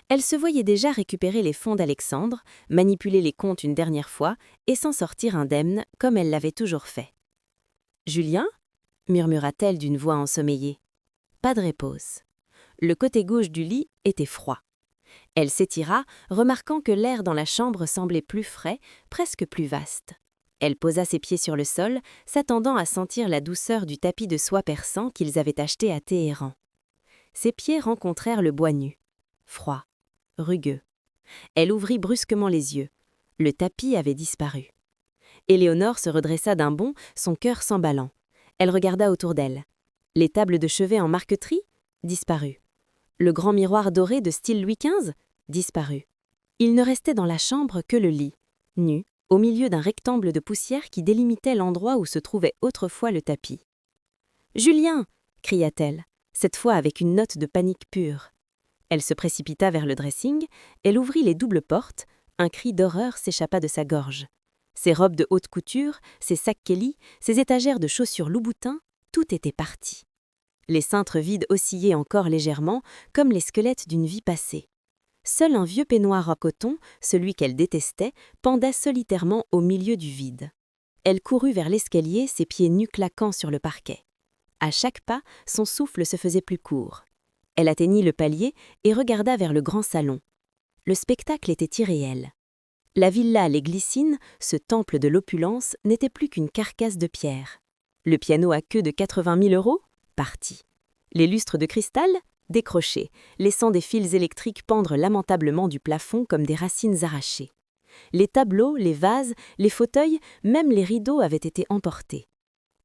Elle se voyait déjà récupérer les fonds d'Alexandre, manipuler les comptes une dernière fois et s'en sortir indemne comme elle l'avait toujours fait. « Julien » murmura-t-elle d'une voix ensommeillée. Pas de réponse. Le côté gauche du lit était froid. Elle s'étira, remarquant que l'air dans la chambre semblait plus frais, presque plus vaste. Elle posa ses pieds sur le sol, s'attendant à sentir la douceur du tapis de soie persan qu'ils avaient acheté à Téhéran. Ses pieds rencontrèrent le bois nu. Froid, rugueux. Elle ouvrit brusquement les yeux. Le tapis avait disparu. Éléonore se redressa d'un bond, son cœur s'emballant. Elle regarda autour d'elle. Les tables de chevet en marqueterie? Disparues. Le grand miroir doré de style Louis XV? Disparu. Il ne restait dans la chambre que le lit, nu, au milieu d'un rectangle de poussière qui délimitait l'endroit où se trouvait autrefois le tapis. « Julien !» cria-t-elle, cette fois avec une note de panique pure. Elle se précipita vers le dressing, elle ouvrit les doubles portes, un cri d'horreur s'échappa de sa gorge. Ses robes de haute couture, ses sacs Kelly, ses étagères de chaussures Louboutin, tout était parti. Les cintres vides oscillaient encore légèrement, comme les squelettes d'une vie passée. Seul un vieux peignoir en coton, celui qu'elle détestait, pendait solitairement au milieu du vide. Elle courut vers l'escalier, ses pieds nus claquant sur le parquet. À chaque pas, son souffle se faisait plus court. Elle atteignit le palier et regarda vers le grand salon. Le spectacle était irréel. La villa Les Glycines, ce temple de l'opulence, n'était plus qu'une carcasse de pierre. Le piano à queue de 80 000 €? Parti. Les lustres de cristal? Décrochés, laissant des fils électriques pendre lamentablement du plafond comme des racines arrachées. Les tableaux, les vases, les fauteuils, même les rideaux avaient été emportés.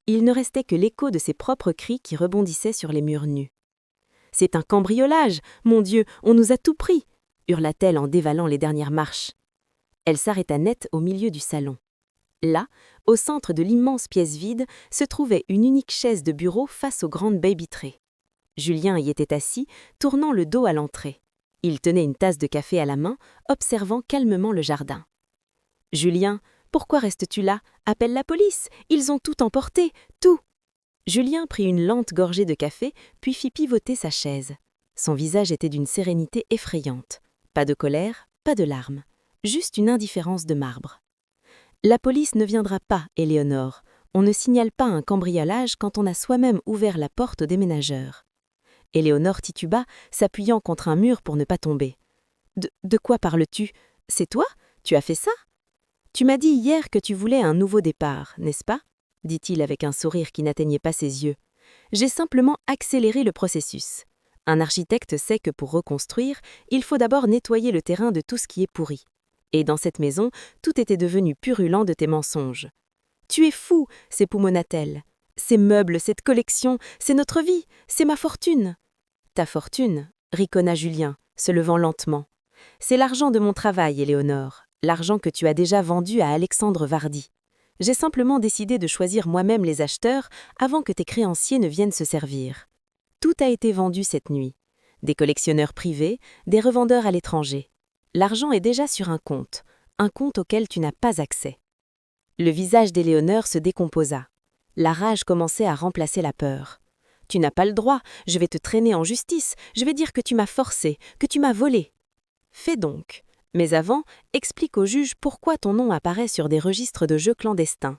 Il ne restait que l'écho de ses propres cris qui rebondissaient sur les murs nus. « C'est un cambriolage! Mon Dieu, on nous a tout pris !» hurla-t-elle en dévalant les dernières marches. Elle s'arrêta net au milieu du salon. Là, au centre de l'immense pièce vide, se trouvait une unique chaise de bureau face aux grandes baies vitrées. Julien y était assis, tournant le dos à l'entrée. Il tenait une tasse de café à la main, observant calmement le jardin. « Julien, pourquoi restes-tu là? Appelle la police! Ils ont tout emporté, tout !» Julien prit une lente gorgée de café, puis fit pivoter sa chaise. Son visage était d'une sérénité effrayante. Pas de colère, pas de larmes. Juste une indifférence de marbre. « La police ne viendra pas, Éléonore. On ne signale pas un cambriolage quand on a soi-même ouvert la porte aux déménageurs. » Éléonore tituba, s'appuyant contre un mur pour ne pas tomber. « De quoi parles-tu? C'est toi? Tu as fait ça? Tu m'as dit hier que tu voulais un nouveau départ, n'est-ce pas ?» dit-il avec un sourire qui n'atteignait pas ses yeux. « J'ai simplement accéléré le processus. Un architecte sait que pour reconstruire, il faut d'abord nettoyer le terrain de tout ce qui est pourri. Et dans cette maison, tout était devenu purulent de tes mensonges. « Tu es fou !» s'époumonna-t-elle. Ces meubles, cette collection, c'est notre vie, c'est ma fortune. Ta fortune, riconna Julien, se levant lentement. C'est l'argent de mon travail, Éléonore, l'argent que tu as déjà vendu à Alexandre Vardi. J'ai simplement décidé de choisir moi-même les acheteurs avant que tes créanciers ne viennent se servir. Tout a été vendu cette nuit. Des collectionneurs privés, des revendeurs à l'étranger. L'argent est déjà sur un compte auquel tu n'as pas accès. Le visage d'Éléonore se décomposa. La rage commençait à remplacer la peur. Tu n'as pas le droit, je vais te traîner en justice, je vais dire que tu m'as forcé, que tu m'as volé. Fais donc. Mais avant, explique au juge pourquoi ton nom apparaît sur des registres de jeux clandestins.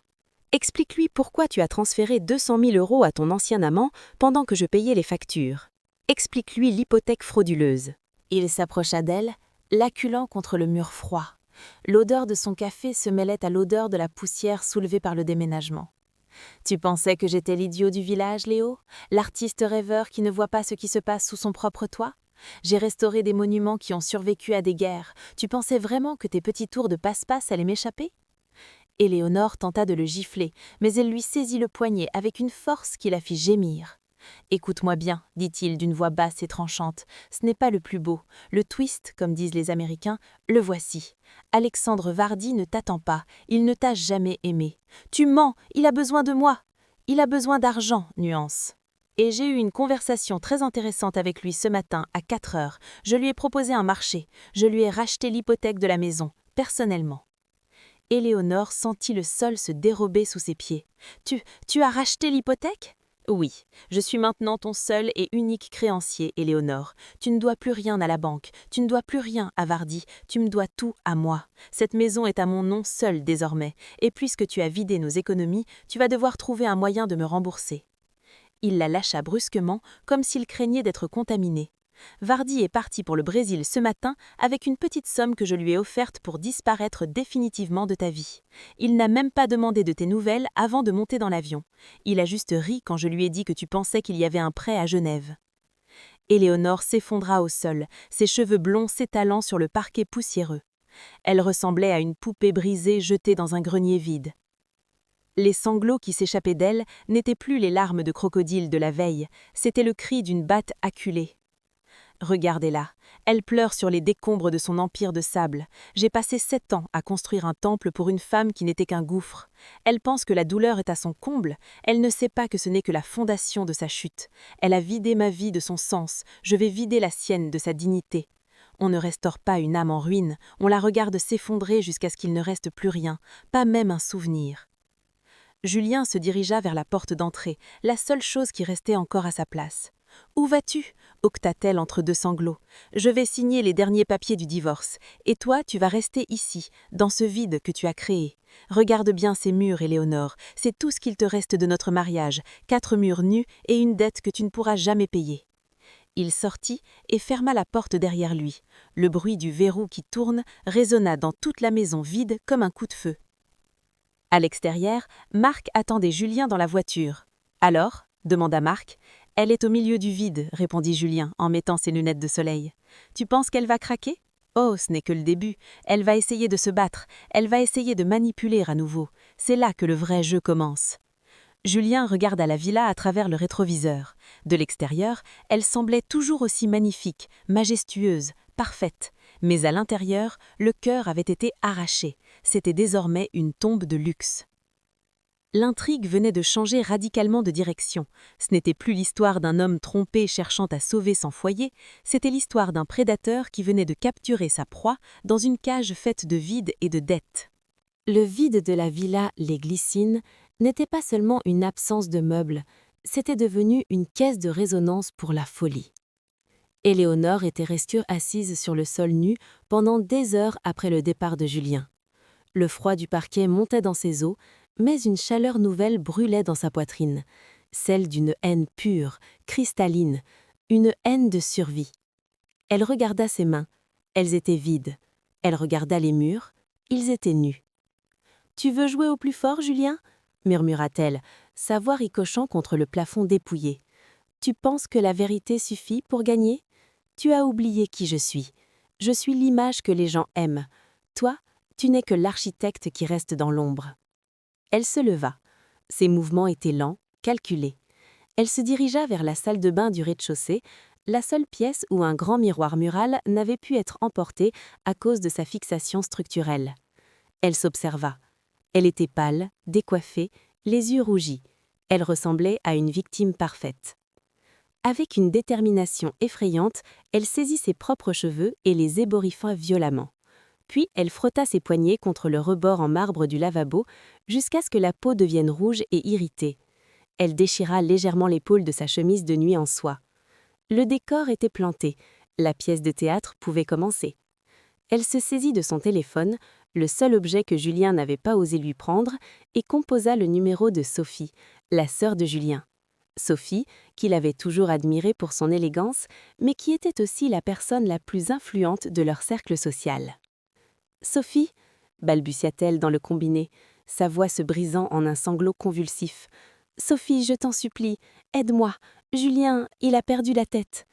Explique-lui pourquoi tu as transféré 200 000 € à ton ancien amant pendant que je payais les factures. Explique-lui l'hypothèque frauduleuse. Il s'approcha d'elle, l'acculant contre le mur froid. L'odeur de son café se mêlait à l'odeur de la poussière soulevée par le déménagement. Tu pensais que j'étais l'idiot du village, Léo? L'artiste rêveur qui ne voit pas ce qui se passe sous son propre toit? J'ai restauré des monuments qui ont survécu à des guerres. Tu pensais vraiment que tes petits tours de passe-passe allaient m'échapper? Éléonore tenta de le gifler, mais elle lui saisit le poignet avec une force qui la fit gémir. « Écoute-moi bien, dit-il d'une voix basse et tranchante, ce n'est pas le plus beau. Le twist, comme disent les Américains, le voici. Alexandre Vardi ne t'attend pas, il ne t'a jamais aimé. Tu mens, il a besoin de moi. Il a besoin d'argent, nuance. Et j'ai eu une conversation très intéressante avec lui ce matin à 4 heures. Je lui ai proposé un marché, je lui ai racheté l'hypothèque de la maison, personnellement. » Éléonore sentit le sol se dérober sous ses pieds. « Tu as racheté l'hypothèque ?» « Oui, je suis maintenant ton seul et unique créancier, Éléonore. Tu ne dois plus rien à la banque, tu ne dois plus rien à Vardi, tu me dois tout à moi. Cette maison est à mon nom seul désormais, et puisque tu as vidé nos économies, tu vas devoir trouver un moyen de me rembourser. » Il la lâcha brusquement, comme s'il craignait d'être contaminé. Vardi est parti pour le Brésil ce matin avec une petite somme que je lui ai offerte pour disparaître définitivement de ta vie. Il n'a même pas demandé de tes nouvelles avant de monter dans l'avion. Il a juste ri quand je lui ai dit que tu pensais qu'il y avait un prêt à Genève. Éléonore s'effondra au sol, ses cheveux blonds s'étalant sur le parquet poussiéreux. Elle ressemblait à une poupée brisée jetée dans un grenier vide. Les sanglots qui s'échappaient d'elle n'étaient plus les larmes de crocodile de la veille, c'était le cri d'une batte acculée. Regardez-la, elle pleure sur les décombres de son empire de sable. J'ai passé 7 ans à construire un temple pour une femme qui n'était qu'un gouffre. Elle pense que la douleur est à son comble, elle ne sait pas que ce n'est que la fondation de sa chute. Elle a vidé ma vie de son sens, je vais vider la sienne de sa dignité. On ne restaure pas une âme en ruine, on la regarde s'effondrer jusqu'à ce qu'il ne reste plus rien, pas même un souvenir. Julien se dirigea vers la porte d'entrée, la seule chose qui restait encore à sa place. « Où vas-tu » octa-t-elle entre deux sanglots. « Je vais signer les derniers papiers du divorce, et toi tu vas rester ici, dans ce vide que tu as créé. Regarde bien ces murs, Éléonore, c'est tout ce qu'il te reste de notre mariage, 4 murs nus et une dette que tu ne pourras jamais payer. » Il sortit et ferma la porte derrière lui. Le bruit du verrou qui tourne résonna dans toute la maison vide comme un coup de feu. À l'extérieur, Marc attendait Julien dans la voiture. « Alors » demanda Marc. « Elle est au milieu du vide, » répondit Julien en mettant ses lunettes de soleil. « Tu penses qu'elle va craquer ? Oh, ce n'est que le début. Elle va essayer de se battre, elle va essayer de manipuler à nouveau. C'est là que le vrai jeu commence. » Julien regarda la villa à travers le rétroviseur. De l'extérieur, elle semblait toujours aussi magnifique, majestueuse, parfaite. Mais à l'intérieur, le cœur avait été arraché. C'était désormais une tombe de luxe. L'intrigue venait de changer radicalement de direction. Ce n'était plus l'histoire d'un homme trompé cherchant à sauver son foyer, c'était l'histoire d'un prédateur qui venait de capturer sa proie dans une cage faite de vide et de dettes. Le vide de la villa Les Glycines n'était pas seulement une absence de meubles, c'était devenu une caisse de résonance pour la folie. Éléonore était restée assise sur le sol nu pendant des heures après le départ de Julien. Le froid du parquet montait dans ses os, mais une chaleur nouvelle brûlait dans sa poitrine, celle d'une haine pure, cristalline, une haine de survie. Elle regarda ses mains, elles étaient vides. Elle regarda les murs, ils étaient nus. « Tu veux jouer au plus fort, Julien ?» murmura-t-elle, sa voix ricochant contre le plafond dépouillé. « Tu penses que la vérité suffit pour gagner ? Tu as oublié qui je suis. Je suis l'image que les gens aiment. Toi, tu n'es que l'architecte qui reste dans l'ombre. » Elle se leva. Ses mouvements étaient lents, calculée. Elle se dirigea vers la salle de bain du rez-de-chaussée, la seule pièce où un grand miroir mural n'avait pu être emporté à cause de sa fixation structurelle. Elle s'observa. Elle était pâle, décoiffée, les yeux rougis. Elle ressemblait à une victime parfaite. Avec une détermination effrayante, elle saisit ses propres cheveux et les éboriffa violemment. Puis elle frotta ses poignets contre le rebord en marbre du lavabo jusqu'à ce que la peau devienne rouge et irritée. Elle déchira légèrement l'épaule de sa chemise de nuit en soie. Le décor était planté. La pièce de théâtre pouvait commencer. Elle se saisit de son téléphone, le seul objet que Julien n'avait pas osé lui prendre, et composa le numéro de Sophie, la sœur de Julien. Sophie, qu'il avait toujours admirée pour son élégance, mais qui était aussi la personne la plus influente de leur cercle social. « Sophie » balbutia-t-elle dans le combiné, sa voix se brisant en un sanglot convulsif. « Sophie, je t'en supplie, aide-moi. Julien, il a perdu la tête. »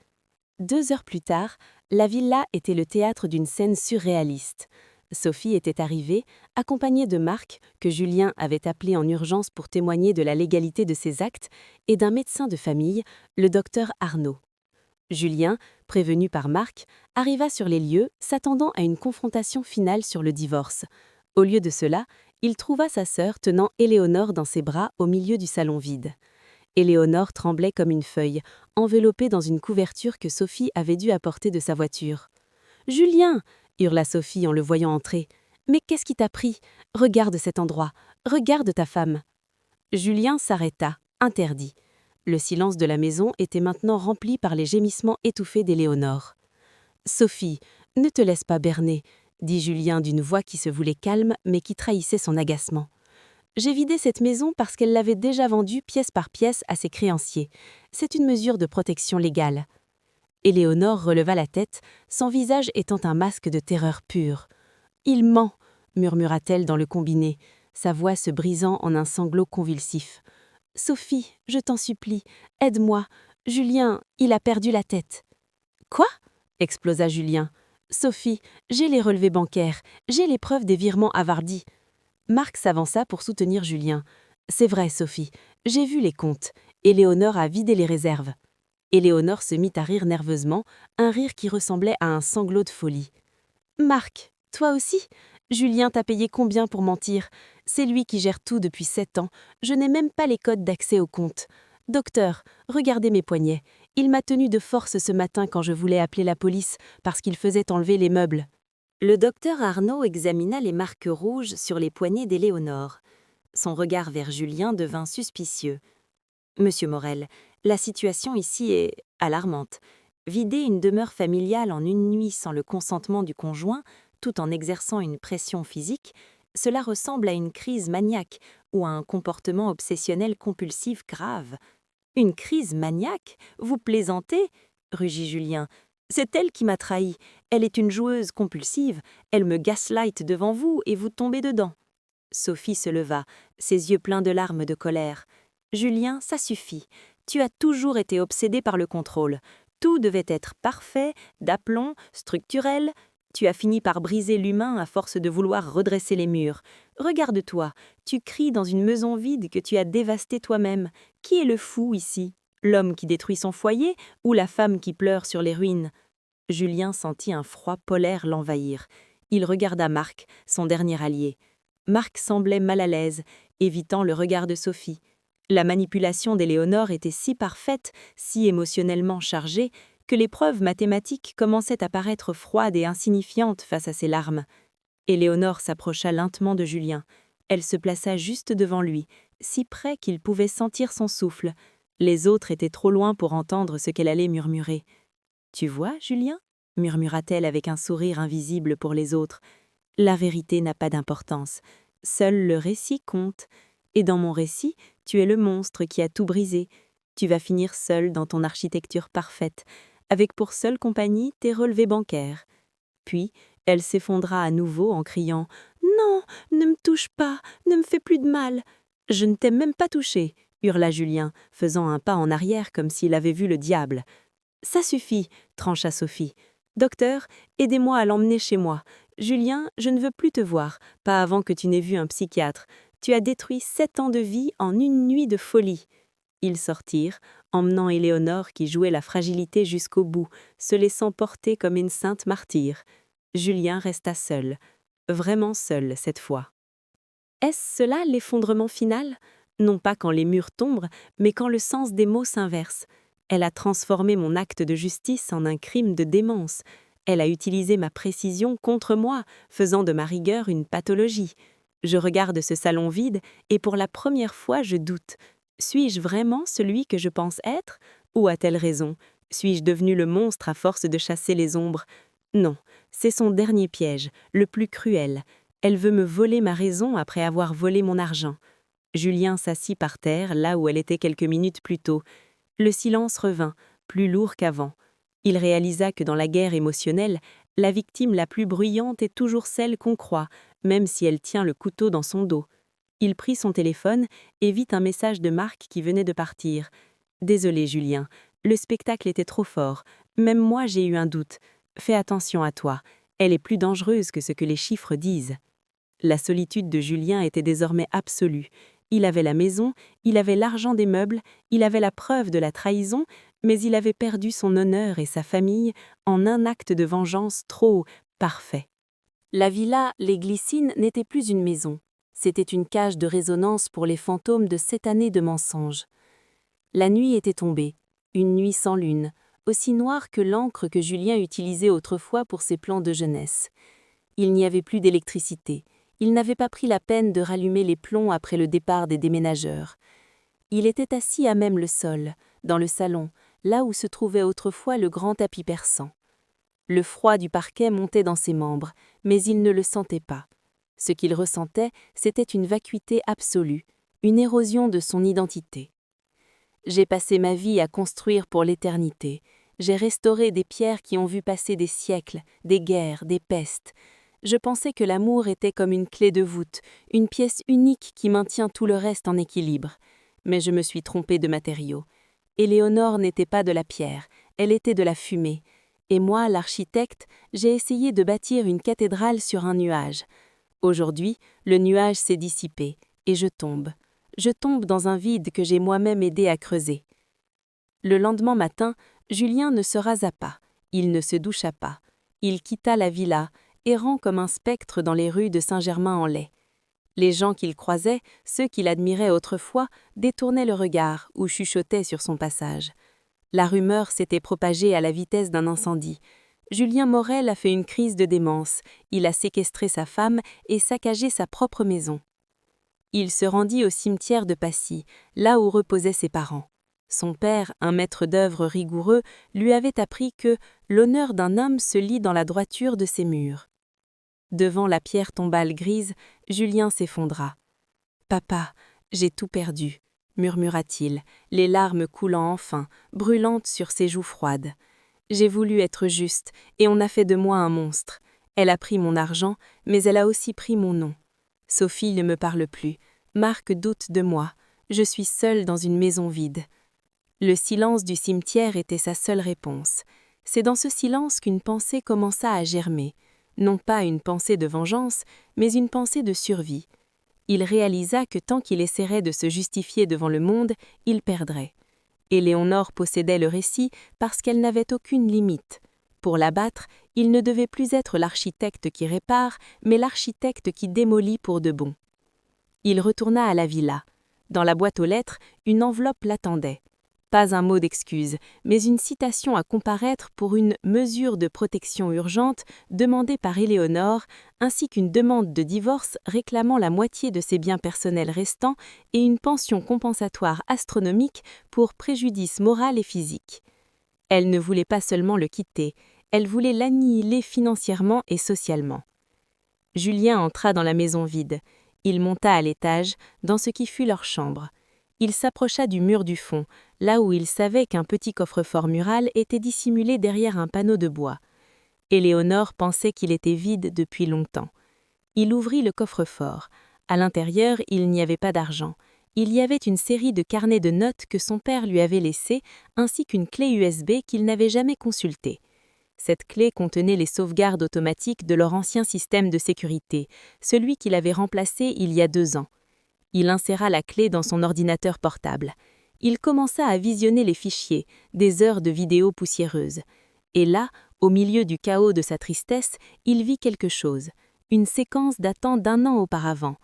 2 heures plus tard, la villa était le théâtre d'une scène surréaliste. Sophie était arrivée, accompagnée de Marc, que Julien avait appelé en urgence pour témoigner de la légalité de ses actes, et d'un médecin de famille, le docteur Arnaud. Julien, prévenu par Marc, arriva sur les lieux, s'attendant à une confrontation finale sur le divorce. Au lieu de cela, il trouva sa sœur tenant Éléonore dans ses bras au milieu du salon vide. Éléonore tremblait comme une feuille, enveloppée dans une couverture que Sophie avait dû apporter de sa voiture. « Julien !» hurla Sophie en le voyant entrer. « Mais qu'est-ce qui t'a pris? Regarde cet endroit, regarde ta femme. » Julien s'arrêta, interdit. Le silence de la maison était maintenant rempli par les gémissements étouffés d'Éléonore. « Sophie, ne te laisse pas berner, » dit Julien d'une voix qui se voulait calme mais qui trahissait son agacement. J'ai vidé cette maison parce qu'elle l'avait déjà vendue pièce par pièce à ses créanciers. C'est une mesure de protection légale. Éléonore releva la tête, son visage étant un masque de terreur pure. « Il ment !» murmura-t-elle dans le combiné, sa voix se brisant en un sanglot convulsif. « Sophie, je t'en supplie, aide-moi. Julien, il a perdu la tête. »« Quoi ?» explosa Julien. « Sophie, j'ai les relevés bancaires, j'ai les preuves des virements havardis. » Marc s'avança pour soutenir Julien. « C'est vrai, Sophie, j'ai vu les comptes. Éléonore a vidé les réserves. » Éléonore se mit à rire nerveusement, un rire qui ressemblait à un sanglot de folie. « Marc, toi aussi? Julien t'a payé combien pour mentir? C'est lui qui gère tout depuis 7 ans. Je n'ai même pas les codes d'accès au compte. Docteur, regardez mes poignets. Il m'a tenu de force ce matin quand je voulais appeler la police parce qu'il faisait enlever les meubles. » Le docteur Arnaud examina les marques rouges sur les poignets d'Éléonore. Son regard vers Julien devint suspicieux. « Monsieur Morel, la situation ici est alarmante. Vider une demeure familiale en une nuit sans le consentement du conjoint, tout en exerçant une pression physique, cela ressemble à une crise maniaque ou à un comportement obsessionnel compulsif grave. »« Une crise maniaque? Vous plaisantez ?» rugit Julien. « C'est elle qui m'a trahi. Elle est une joueuse compulsive. Elle me gaslight devant vous et vous tombez dedans. » Sophie se leva, ses yeux pleins de larmes de colère. « Julien, ça suffit. Tu as toujours été obsédé par le contrôle. Tout devait être parfait, d'aplomb, structurel. Tu as fini par briser l'humain à force de vouloir redresser les murs. Regarde-toi, tu cries dans une maison vide que tu as dévastée toi-même. Qui est le fou ici? L'homme qui détruit son foyer ou la femme qui pleure sur les ruines ?» Julien sentit un froid polaire l'envahir. Il regarda Marc, son dernier allié. Marc semblait mal à l'aise, évitant le regard de Sophie. La manipulation d'Éléonore était si parfaite, si émotionnellement chargée, que les preuves mathématiques commençaient à paraître froides et insignifiantes face à ses larmes. Éléonore s'approcha lentement de Julien. Elle se plaça juste devant lui, si près qu'il pouvait sentir son souffle. Les autres étaient trop loin pour entendre ce qu'elle allait murmurer. « Tu vois, Julien ?» murmura-t-elle avec un sourire invisible pour les autres. « La vérité n'a pas d'importance. Seul le récit compte. Et dans mon récit, tu es le monstre qui a tout brisé. Tu vas finir seul dans ton architecture parfaite, avec pour seule compagnie tes relevés bancaires. » Puis, elle s'effondra à nouveau en criant « Non, ne me touche pas, ne me fais plus de mal. »« Je ne t'ai même pas touché !» hurla Julien, faisant un pas en arrière comme s'il avait vu le diable. « Ça suffit !» trancha Sophie. « Docteur, aidez-moi à l'emmener chez moi. Julien, je ne veux plus te voir, pas avant que tu n'aies vu un psychiatre. Tu as détruit 7 ans de vie en une nuit de folie. » Ils sortirent, emmenant Éléonore qui jouait la fragilité jusqu'au bout, se laissant porter comme une sainte martyre. Julien resta seul, vraiment seul cette fois. Est-ce cela l'effondrement final? Non pas quand les murs tombent, mais quand le sens des mots s'inverse. Elle a transformé mon acte de justice en un crime de démence. Elle a utilisé ma précision contre moi, faisant de ma rigueur une pathologie. Je regarde ce salon vide et pour la première fois je doute. Suis-je vraiment celui que je pense être? Ou a-t-elle raison? Suis-je devenu le monstre à force de chasser les ombres? Non, c'est son dernier piège, le plus cruel. Elle veut me voler ma raison après avoir volé mon argent. Julien s'assit par terre, là où elle était quelques minutes plus tôt. Le silence revint, plus lourd qu'avant. Il réalisa que dans la guerre émotionnelle, la victime la plus bruyante est toujours celle qu'on croit, même si elle tient le couteau dans son dos. Il prit son téléphone et vit un message de Marc qui venait de partir. « Désolé, Julien, le spectacle était trop fort. Même moi, j'ai eu un doute. Fais attention à toi. Elle est plus dangereuse que ce que les chiffres disent. » La solitude de Julien était désormais absolue. Il avait la maison, il avait l'argent des meubles, il avait la preuve de la trahison, mais il avait perdu son honneur et sa famille en un acte de vengeance trop parfait. La villa Les Glycines n'était plus une maison. C'était une cage de résonance pour les fantômes de 7 années de mensonges. La nuit était tombée, une nuit sans lune, aussi noire que l'encre que Julien utilisait autrefois pour ses plans de jeunesse. Il n'y avait plus d'électricité. Il n'avait pas pris la peine de rallumer les plombs après le départ des déménageurs. Il était assis à même le sol, dans le salon, là où se trouvait autrefois le grand tapis persan. Le froid du parquet montait dans ses membres, mais il ne le sentait pas. Ce qu'il ressentait, c'était une vacuité absolue, une érosion de son identité. J'ai passé ma vie à construire pour l'éternité. J'ai restauré des pierres qui ont vu passer des siècles, des guerres, des pestes. Je pensais que l'amour était comme une clé de voûte, une pièce unique qui maintient tout le reste en équilibre. Mais je me suis trompée de matériau. Éléonore n'était pas de la pierre, elle était de la fumée. Et moi, l'architecte, j'ai essayé de bâtir une cathédrale sur un nuage. Aujourd'hui, le nuage s'est dissipé, et je tombe. Je tombe dans un vide que j'ai moi-même aidé à creuser. Le lendemain matin, Julien ne se rasa pas, il ne se doucha pas. Il quitta la villa, errant comme un spectre dans les rues de Saint-Germain-en-Laye. Les gens qu'il croisait, ceux qu'il admirait autrefois, détournaient le regard ou chuchotaient sur son passage. La rumeur s'était propagée à la vitesse d'un incendie. Julien Morel a fait une crise de démence, il a séquestré sa femme et saccagé sa propre maison. Il se rendit au cimetière de Passy, là où reposaient ses parents. Son père, un maître d'œuvre rigoureux, lui avait appris que l'honneur d'un homme se lie dans la droiture de ses murs. Devant la pierre tombale grise, Julien s'effondra. « Papa, j'ai tout perdu », murmura-t-il, les larmes coulant enfin, brûlantes sur ses joues froides. « J'ai voulu être juste, et on a fait de moi un monstre. Elle a pris mon argent, mais elle a aussi pris mon nom. Sophie ne me parle plus. Marc doute de moi. Je suis seule dans une maison vide. » Le silence du cimetière était sa seule réponse. C'est dans ce silence qu'une pensée commença à germer. Non pas une pensée de vengeance, mais une pensée de survie. Il réalisa que tant qu'il essaierait de se justifier devant le monde, il perdrait. Éléonore possédait le récit parce qu'elle n'avait aucune limite. Pour l'abattre, il ne devait plus être l'architecte qui répare, mais l'architecte qui démolit pour de bon. Il retourna à la villa. Dans la boîte aux lettres, une enveloppe l'attendait. Pas un mot d'excuse, mais une citation à comparaître pour une mesure de protection urgente demandée par Éléonore, ainsi qu'une demande de divorce réclamant la moitié de ses biens personnels restants et une pension compensatoire astronomique pour préjudice moral et physique. Elle ne voulait pas seulement le quitter, elle voulait l'annihiler financièrement et socialement. Julien entra dans la maison vide. Il monta à l'étage, dans ce qui fut leur chambre. Il s'approcha du mur du fond, là où il savait qu'un petit coffre-fort mural était dissimulé derrière un panneau de bois. Éléonore pensait qu'il était vide depuis longtemps. Il ouvrit le coffre-fort. À l'intérieur, il n'y avait pas d'argent. Il y avait une série de carnets de notes que son père lui avait laissés, ainsi qu'une clé USB qu'il n'avait jamais consultée. Cette clé contenait les sauvegardes automatiques de leur ancien système de sécurité, celui qu'il avait remplacé il y a 2 ans. Il inséra la clé dans son ordinateur portable. Il commença à visionner les fichiers, des heures de vidéos poussiéreuses. Et là, au milieu du chaos de sa tristesse, il vit quelque chose, une séquence datant d'1 an auparavant.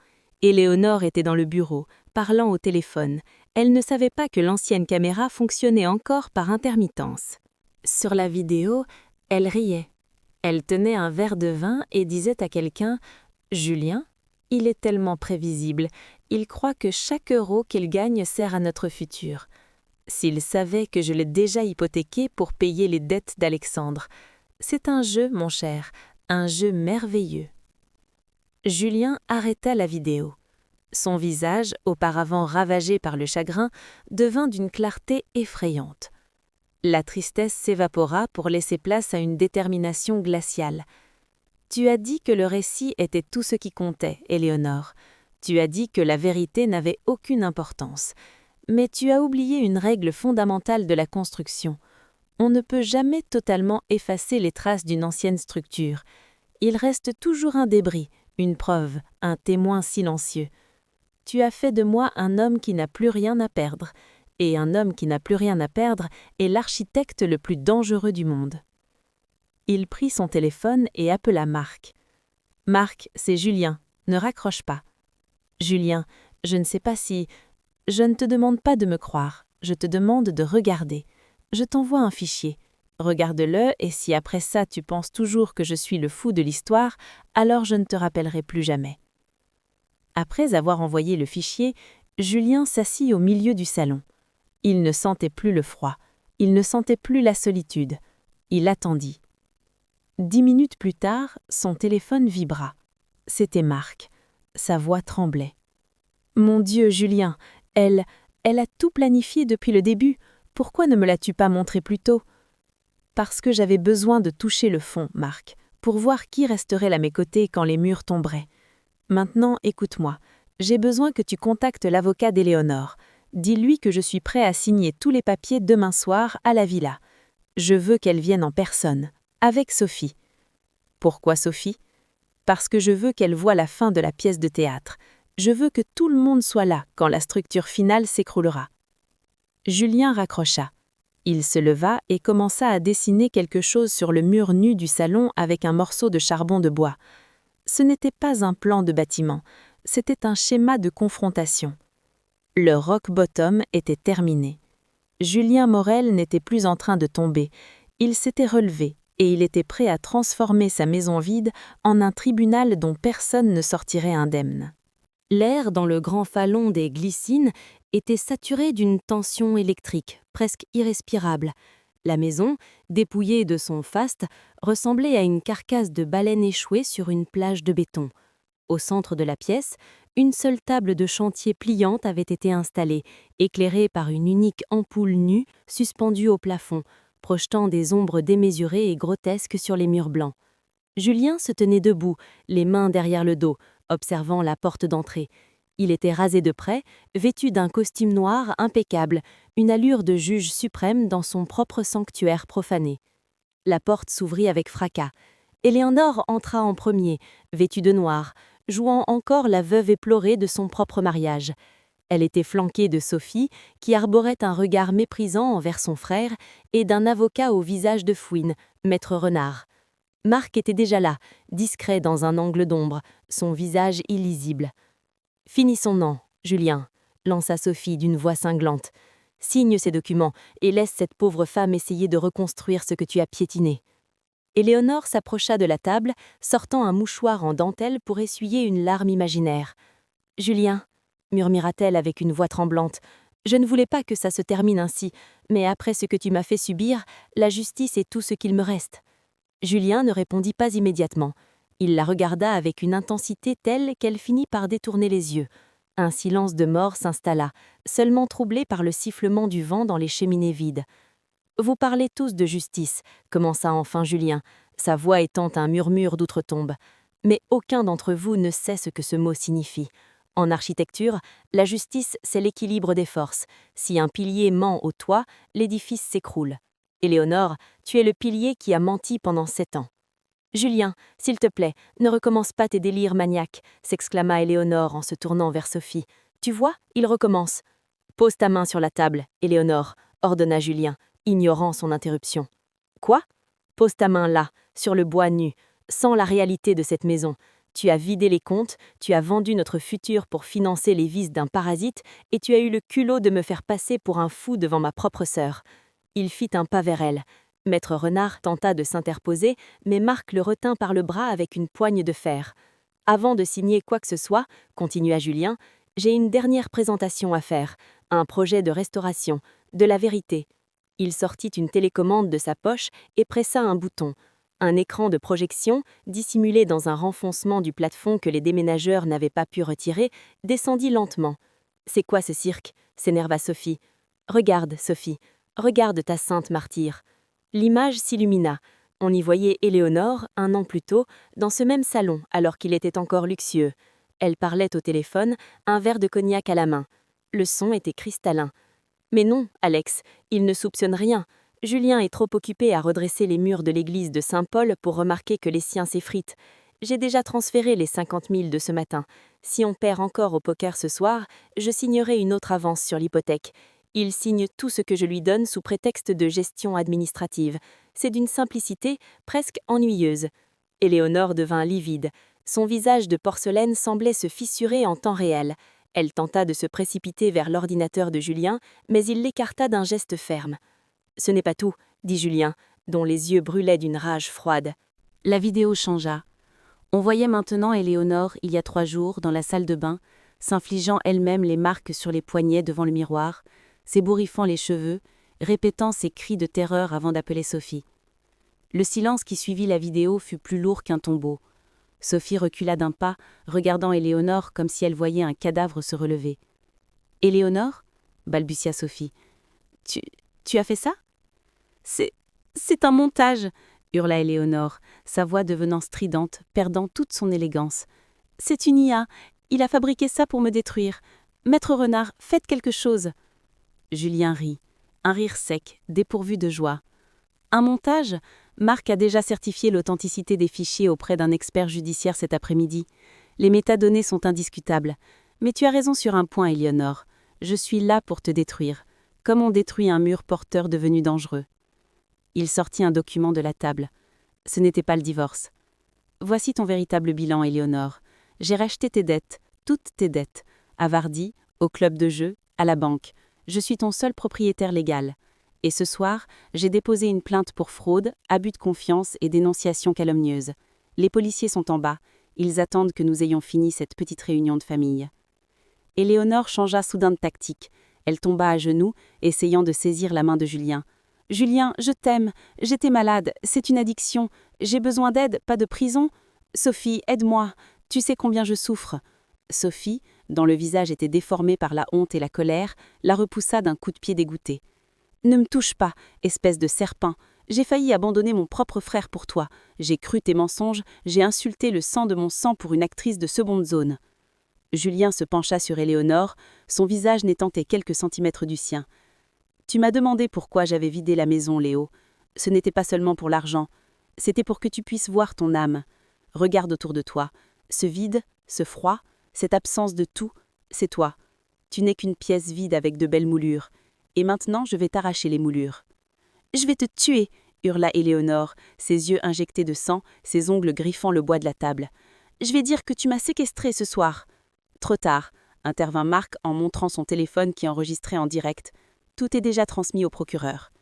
Éléonore était dans le bureau, parlant au téléphone. Elle ne savait pas que l'ancienne caméra fonctionnait encore par intermittence. Sur la vidéo, elle riait. Elle tenait un verre de vin et disait à quelqu'un « Julien, il est tellement prévisible. Il croit que chaque euro qu'il gagne sert à notre futur. S'il savait que je l'ai déjà hypothéqué pour payer les dettes d'Alexandre. C'est un jeu, mon cher, un jeu merveilleux. » Julien arrêta la vidéo. Son visage, auparavant ravagé par le chagrin, devint d'une clarté effrayante. La tristesse s'évapora pour laisser place à une détermination glaciale. « Tu as dit que le récit était tout ce qui comptait, Éléonore. Tu as dit que la vérité n'avait aucune importance. Mais tu as oublié une règle fondamentale de la construction. On ne peut jamais totalement effacer les traces d'une ancienne structure. Il reste toujours un débris, une preuve, un témoin silencieux. Tu as fait de moi un homme qui n'a plus rien à perdre. Et un homme qui n'a plus rien à perdre est l'architecte le plus dangereux du monde. » Il prit son téléphone et appela Marc. « Marc, c'est Julien, ne raccroche pas. »« Julien, je ne sais pas si... Je ne te demande pas de me croire, je te demande de regarder. Je t'envoie un fichier. Regarde-le et si après ça tu penses toujours que je suis le fou de l'histoire, alors je ne te rappellerai plus jamais. » Après avoir envoyé le fichier, Julien s'assit au milieu du salon. Il ne sentait plus le froid, il ne sentait plus la solitude. Il attendit. 10 minutes plus tard, son téléphone vibra. C'était Marc. Sa voix tremblait. « Mon Dieu, Julien, elle a tout planifié depuis le début. Pourquoi ne me l'as-tu pas montré plus tôt ?»« Parce que j'avais besoin de toucher le fond, Marc, pour voir qui resterait à mes côtés quand les murs tomberaient. Maintenant, écoute-moi. J'ai besoin que tu contactes l'avocat d'Éléonore. Dis-lui que je suis prêt à signer tous les papiers demain soir à la villa. Je veux qu'elle vienne en personne, avec Sophie. » « Pourquoi Sophie ? » ?»« Parce que je veux qu'elle voie la fin de la pièce de théâtre. Je veux que tout le monde soit là quand la structure finale s'écroulera. » Julien raccrocha. Il se leva et commença à dessiner quelque chose sur le mur nu du salon avec un morceau de charbon de bois. Ce n'était pas un plan de bâtiment, c'était un schéma de confrontation. Le rock bottom était terminé. Julien Morel n'était plus en train de tomber. Il s'était relevé et il était prêt à transformer sa maison vide en un tribunal dont personne ne sortirait indemne. L'air dans le grand falon des Glycines était saturé d'une tension électrique, presque irrespirable. La maison, dépouillée de son faste, ressemblait à une carcasse de baleine échouée sur une plage de béton. Au centre de la pièce, une seule table de chantier pliante avait été installée, éclairée par une unique ampoule nue suspendue au plafond, projetant des ombres démesurées et grotesques sur les murs blancs. Julien se tenait debout, les mains derrière le dos, observant la porte d'entrée. Il était rasé de près, vêtu d'un costume noir impeccable, une allure de juge suprême dans son propre sanctuaire profané. La porte s'ouvrit avec fracas. Éléonore entra en premier, vêtue de noir, jouant encore la veuve éplorée de son propre mariage. Elle était flanquée de Sophie, qui arborait un regard méprisant envers son frère, et d'un avocat au visage de fouine, maître Renard. Marc était déjà là, discret dans un angle d'ombre, son visage illisible. « Finissons-en, Julien », lança Sophie d'une voix cinglante. « Signe ces documents et laisse cette pauvre femme essayer de reconstruire ce que tu as piétiné. » Éléonore s'approcha de la table, sortant un mouchoir en dentelle pour essuyer une larme imaginaire. « Julien, » murmura-t-elle avec une voix tremblante, « je ne voulais pas que ça se termine ainsi, mais après ce que tu m'as fait subir, la justice est tout ce qu'il me reste. » Julien ne répondit pas immédiatement. Il la regarda avec une intensité telle qu'elle finit par détourner les yeux. Un silence de mort s'installa, seulement troublé par le sifflement du vent dans les cheminées vides. « Vous parlez tous de justice », commença enfin Julien, sa voix étant un murmure d'outre-tombe. « Mais aucun d'entre vous ne sait ce que ce mot signifie. En architecture, la justice, c'est l'équilibre des forces. Si un pilier ment au toit, l'édifice s'écroule. Éléonore, tu es le pilier qui a menti pendant 7 ans. »« Julien, s'il te plaît, ne recommence pas tes délires maniaques » s'exclama Éléonore en se tournant vers Sophie. « Tu vois, il recommence. » Pose ta main sur la table, Éléonore, ordonna Julien, ignorant son interruption. Quoi? Pose ta main là, sur le bois nu, sans la réalité de cette maison. Tu as vidé les comptes, tu as vendu notre futur pour financer les vices d'un parasite, et tu as eu le culot de me faire passer pour un fou devant ma propre sœur. Il fit un pas vers elle. Maître Renard tenta de s'interposer, mais Marc le retint par le bras avec une poigne de fer. Avant de signer quoi que ce soit, continua Julien, j'ai une dernière présentation à faire, un projet de restauration, de la vérité. Il sortit une télécommande de sa poche et pressa un bouton. Un écran de projection, dissimulé dans un renfoncement du plafond que les déménageurs n'avaient pas pu retirer, descendit lentement. « C'est quoi ce cirque » s'énerva Sophie. « Regarde, Sophie, regarde ta sainte martyre. » L'image s'illumina. On y voyait Éléonore, 1 an plus tôt, dans ce même salon, alors qu'il était encore luxueux. Elle parlait au téléphone, un verre de cognac à la main. Le son était cristallin. Mais non, Alex, il ne soupçonne rien. Julien est trop occupé à redresser les murs de l'église de Saint-Paul pour remarquer que les siens s'effritent. J'ai déjà transféré les 50 000 de ce matin. Si on perd encore au poker ce soir, je signerai une autre avance sur l'hypothèque. Il signe tout ce que je lui donne sous prétexte de gestion administrative. C'est d'une simplicité presque ennuyeuse. Éléonore devint livide. Son visage de porcelaine semblait se fissurer en temps réel. Elle tenta de se précipiter vers l'ordinateur de Julien, mais il l'écarta d'un geste ferme. « Ce n'est pas tout », dit Julien, dont les yeux brûlaient d'une rage froide. La vidéo changea. On voyait maintenant Éléonore, il y a 3 jours, dans la salle de bain, s'infligeant elle-même les marques sur les poignets devant le miroir, s'ébouriffant les cheveux, répétant ses cris de terreur avant d'appeler Sophie. Le silence qui suivit la vidéo fut plus lourd qu'un tombeau. Sophie recula d'un pas, regardant Éléonore comme si elle voyait un cadavre se relever. « Éléonore » balbutia Sophie. « Tu as fait ça ?»« C'est un montage !» hurla Éléonore, sa voix devenant stridente, perdant toute son élégance. « C'est une IA. Il a fabriqué ça pour me détruire. Maître Renard, faites quelque chose !» Julien rit, un rire sec, dépourvu de joie. « Un montage ?» Marc a déjà certifié l'authenticité des fichiers auprès d'un expert judiciaire cet après-midi. Les métadonnées sont indiscutables. Mais tu as raison sur un point, Éléonore. Je suis là pour te détruire, comme on détruit un mur porteur devenu dangereux. Il sortit un document de la table. Ce n'était pas le divorce. Voici ton véritable bilan, Éléonore. J'ai racheté tes dettes, toutes tes dettes, à Vardy, au club de jeu, à la banque. Je suis ton seul propriétaire légal. Et ce soir, j'ai déposé une plainte pour fraude, abus de confiance et dénonciation calomnieuse. Les policiers sont en bas. Ils attendent que nous ayons fini cette petite réunion de famille. Éléonore changea soudain de tactique. Elle tomba à genoux, essayant de saisir la main de Julien. « Julien, je t'aime. J'étais malade. C'est une addiction. J'ai besoin d'aide, pas de prison. Sophie, aide-moi. Tu sais combien je souffre. » Sophie, dont le visage était déformé par la honte et la colère, la repoussa d'un coup de pied dégoûté. « Ne me touche pas, espèce de serpent. J'ai failli abandonner mon propre frère pour toi. J'ai cru tes mensonges, j'ai insulté le sang de mon sang pour une actrice de seconde zone. » Julien se pencha sur Éléonore, son visage n'étant qu'à quelques centimètres du sien. « Tu m'as demandé pourquoi j'avais vidé la maison, Léo. Ce n'était pas seulement pour l'argent. C'était pour que tu puisses voir ton âme. Regarde autour de toi. Ce vide, ce froid, cette absence de tout, c'est toi. Tu n'es qu'une pièce vide avec de belles moulures. Et maintenant, je vais t'arracher les moulures. »« Je vais te tuer !» hurla Éléonore, ses yeux injectés de sang, ses ongles griffant le bois de la table. « Je vais dire que tu m'as séquestré ce soir. » Trop tard, intervint Marc en montrant son téléphone qui enregistrait en direct. Tout est déjà transmis au procureur.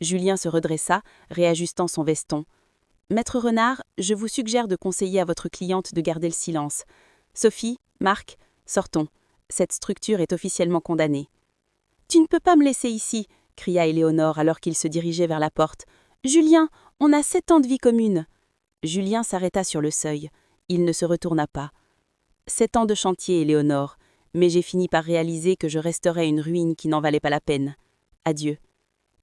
Julien se redressa, réajustant son veston. « Maître Renard, je vous suggère de conseiller à votre cliente de garder le silence. Sophie, Marc, sortons. Cette structure est officiellement condamnée. »« Tu ne peux pas me laisser ici !» cria Éléonore alors qu'il se dirigeait vers la porte. « Julien, on a 7 ans de vie commune !» Julien s'arrêta sur le seuil. Il ne se retourna pas. « 7 ans de chantier, Éléonore, mais j'ai fini par réaliser que je resterais une ruine qui n'en valait pas la peine. Adieu. »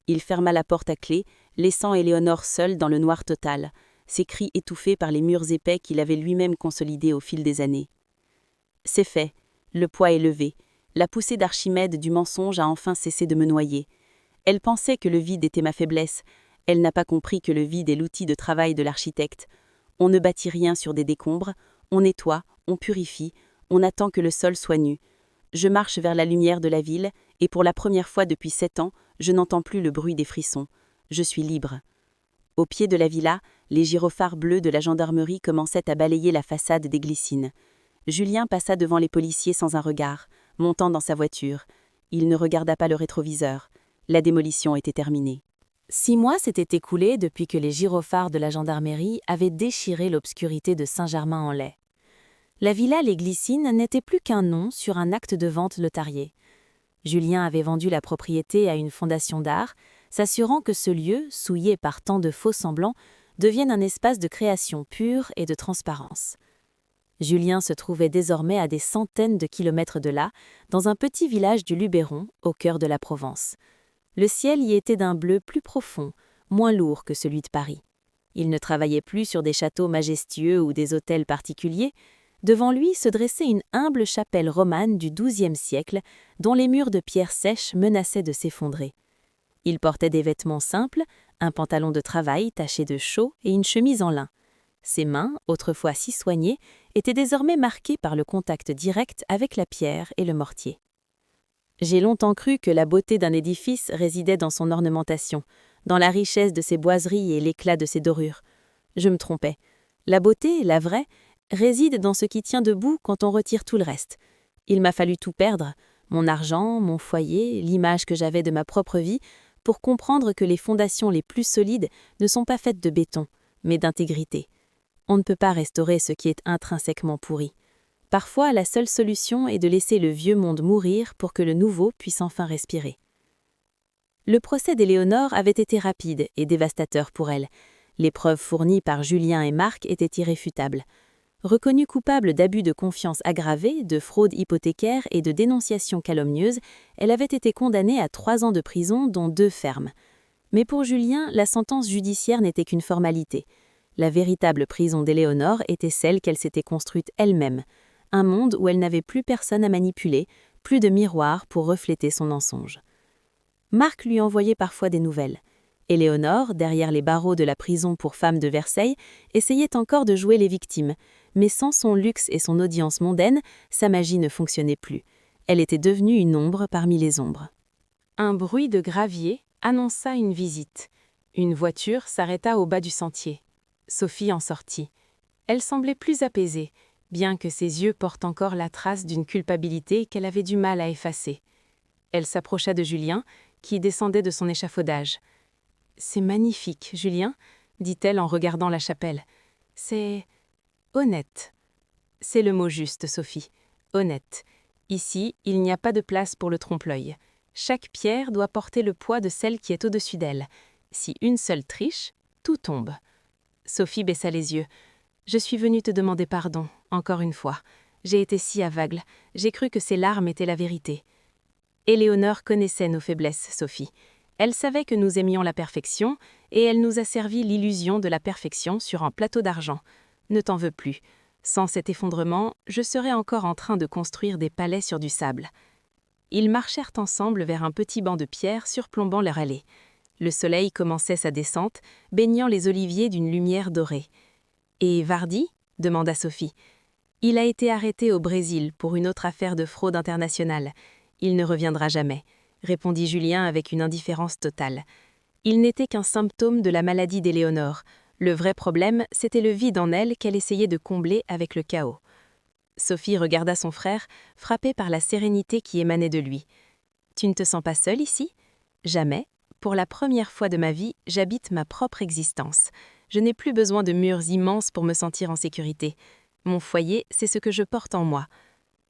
Il ferma la porte à clé, laissant Éléonore seule dans le noir total, ses cris étouffés par les murs épais qu'il avait lui-même consolidés au fil des années. C'est fait. Le poids est levé. La poussée d'Archimède du mensonge a enfin cessé de me noyer. Elle pensait que le vide était ma faiblesse. Elle n'a pas compris que le vide est l'outil de travail de l'architecte. On ne bâtit rien sur des décombres, on nettoie, on purifie, on attend que le sol soit nu. Je marche vers la lumière de la ville, Et pour la première fois depuis 7 ans, je n'entends plus le bruit des frissons. Je suis libre. Au pied de la villa, les gyrophares bleus de la gendarmerie commençaient à balayer la façade des Glycines. Julien passa devant les policiers sans un regard, montant dans sa voiture. Il ne regarda pas le rétroviseur. La démolition était terminée. 6 mois s'étaient écoulés depuis que les gyrophares de la gendarmerie avaient déchiré l'obscurité de Saint-Germain-en-Laye. La villa Les Glycines n'était plus qu'un nom sur un acte de vente notarié. Julien avait vendu la propriété à une fondation d'art, s'assurant que ce lieu, souillé par tant de faux semblants, devienne un espace de création pure et de transparence. Julien se trouvait désormais à des centaines de kilomètres de là, dans un petit village du Luberon, au cœur de la Provence. Le ciel y était d'un bleu plus profond, moins lourd que celui de Paris. Il ne travaillait plus sur des châteaux majestueux ou des hôtels particuliers. Devant lui se dressait une humble chapelle romane du XIIe siècle, dont les murs de pierre sèche menaçaient de s'effondrer. Il portait des vêtements simples, un pantalon de travail taché de chaux et une chemise en lin. Ses mains, autrefois si soignées, étaient désormais marquées par le contact direct avec la pierre et le mortier. J'ai longtemps cru que la beauté d'un édifice résidait dans son ornementation, dans la richesse de ses boiseries et l'éclat de ses dorures. Je me trompais. La beauté, la vraie, réside dans ce qui tient debout quand on retire tout le reste. Il m'a fallu tout perdre, mon argent, mon foyer, l'image que j'avais de ma propre vie, pour comprendre que les fondations les plus solides ne sont pas faites de béton, mais d'intégrité. On ne peut pas restaurer ce qui est intrinsèquement pourri. Parfois, la seule solution est de laisser le vieux monde mourir pour que le nouveau puisse enfin respirer. Le procès d'Éléonore avait été rapide et dévastateur pour elle. Les preuves fournies par Julien et Marc étaient irréfutables. Reconnue coupable d'abus de confiance aggravés, de fraude hypothécaire et de dénonciation calomnieuse, elle avait été condamnée à 3 ans de prison, dont 2 fermes. Mais pour Julien, la sentence judiciaire n'était qu'une formalité. La véritable prison d'Éléonore était celle qu'elle s'était construite elle-même. Un monde où elle n'avait plus personne à manipuler, plus de miroir pour refléter son mensonge. Marc lui envoyait parfois des nouvelles. Éléonore, derrière les barreaux de la prison pour femmes de Versailles, essayait encore de jouer les victimes, mais sans son luxe et son audience mondaine, sa magie ne fonctionnait plus. Elle était devenue une ombre parmi les ombres. Un bruit de gravier annonça une visite. Une voiture s'arrêta au bas du sentier. Sophie en sortit. Elle semblait plus apaisée, bien que ses yeux portent encore la trace d'une culpabilité qu'elle avait du mal à effacer. Elle s'approcha de Julien, qui descendait de son échafaudage. « C'est magnifique, Julien, » dit-elle en regardant la chapelle. « C'est honnête. » C'est le mot juste, Sophie. Honnête. Ici, il n'y a pas de place pour le trompe-l'œil. Chaque pierre doit porter le poids de celle qui est au-dessus d'elle. Si une seule triche, tout tombe. Sophie baissa les yeux. « Je suis venue te demander pardon, encore une fois. J'ai été si aveugle, j'ai cru que ces larmes étaient la vérité. » Éléonore connaissait nos faiblesses, Sophie. Elle savait que nous aimions la perfection, et elle nous a servi l'illusion de la perfection sur un plateau d'argent. Ne t'en veux plus. Sans cet effondrement, je serais encore en train de construire des palais sur du sable. Ils marchèrent ensemble vers un petit banc de pierre surplombant leur allée. Le soleil commençait sa descente, baignant les oliviers d'une lumière dorée. « Et Vardy ?» demanda Sophie. « Il a été arrêté au Brésil pour une autre affaire de fraude internationale. Il ne reviendra jamais, » répondit Julien avec une indifférence totale. Il n'était qu'un symptôme de la maladie d'Éléonore. Le vrai problème, c'était le vide en elle qu'elle essayait de combler avec le chaos. Sophie regarda son frère, frappée par la sérénité qui émanait de lui. « Tu ne te sens pas seule ici ? » ?»« Jamais. Pour la première fois de ma vie, j'habite ma propre existence. Je n'ai plus besoin de murs immenses pour me sentir en sécurité. Mon foyer, c'est ce que je porte en moi. »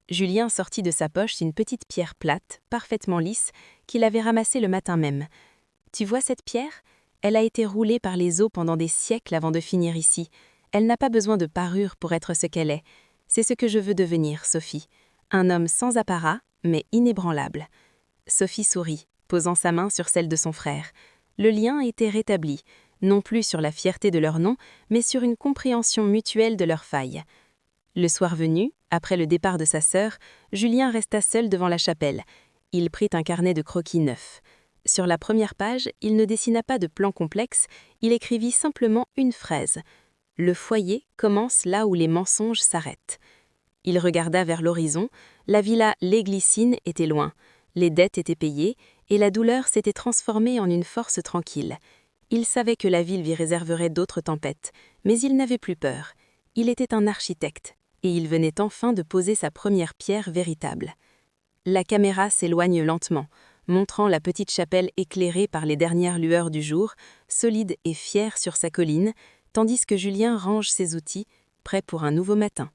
Julien sortit de sa poche une petite pierre plate, parfaitement lisse, qu'il avait ramassée le matin même. « Tu vois cette pierre ? Elle a été roulée par les eaux pendant des siècles avant de finir ici. Elle n'a pas besoin de parure pour être ce qu'elle est. C'est ce que je veux devenir, Sophie. Un homme sans apparat, mais inébranlable. » Sophie sourit, posant sa main sur celle de son frère. Le lien était rétabli, non plus sur la fierté de leur nom, mais sur une compréhension mutuelle de leurs failles. Le soir venu, après le départ de sa sœur, Julien resta seul devant la chapelle. Il prit un carnet de croquis neuf. Sur la première page, il ne dessina pas de plan complexe, il écrivit simplement une phrase. « Le foyer commence là où les mensonges s'arrêtent. » Il regarda vers l'horizon, la villa Les Glycines était loin. Les dettes étaient payées, et la douleur s'était transformée en une force tranquille. Il savait que la ville lui réserverait d'autres tempêtes, mais il n'avait plus peur. Il était un architecte, et il venait enfin de poser sa première pierre véritable. La caméra s'éloigne lentement, montrant la petite chapelle éclairée par les dernières lueurs du jour, solide et fière sur sa colline, tandis que Julien range ses outils, prêt pour un nouveau matin.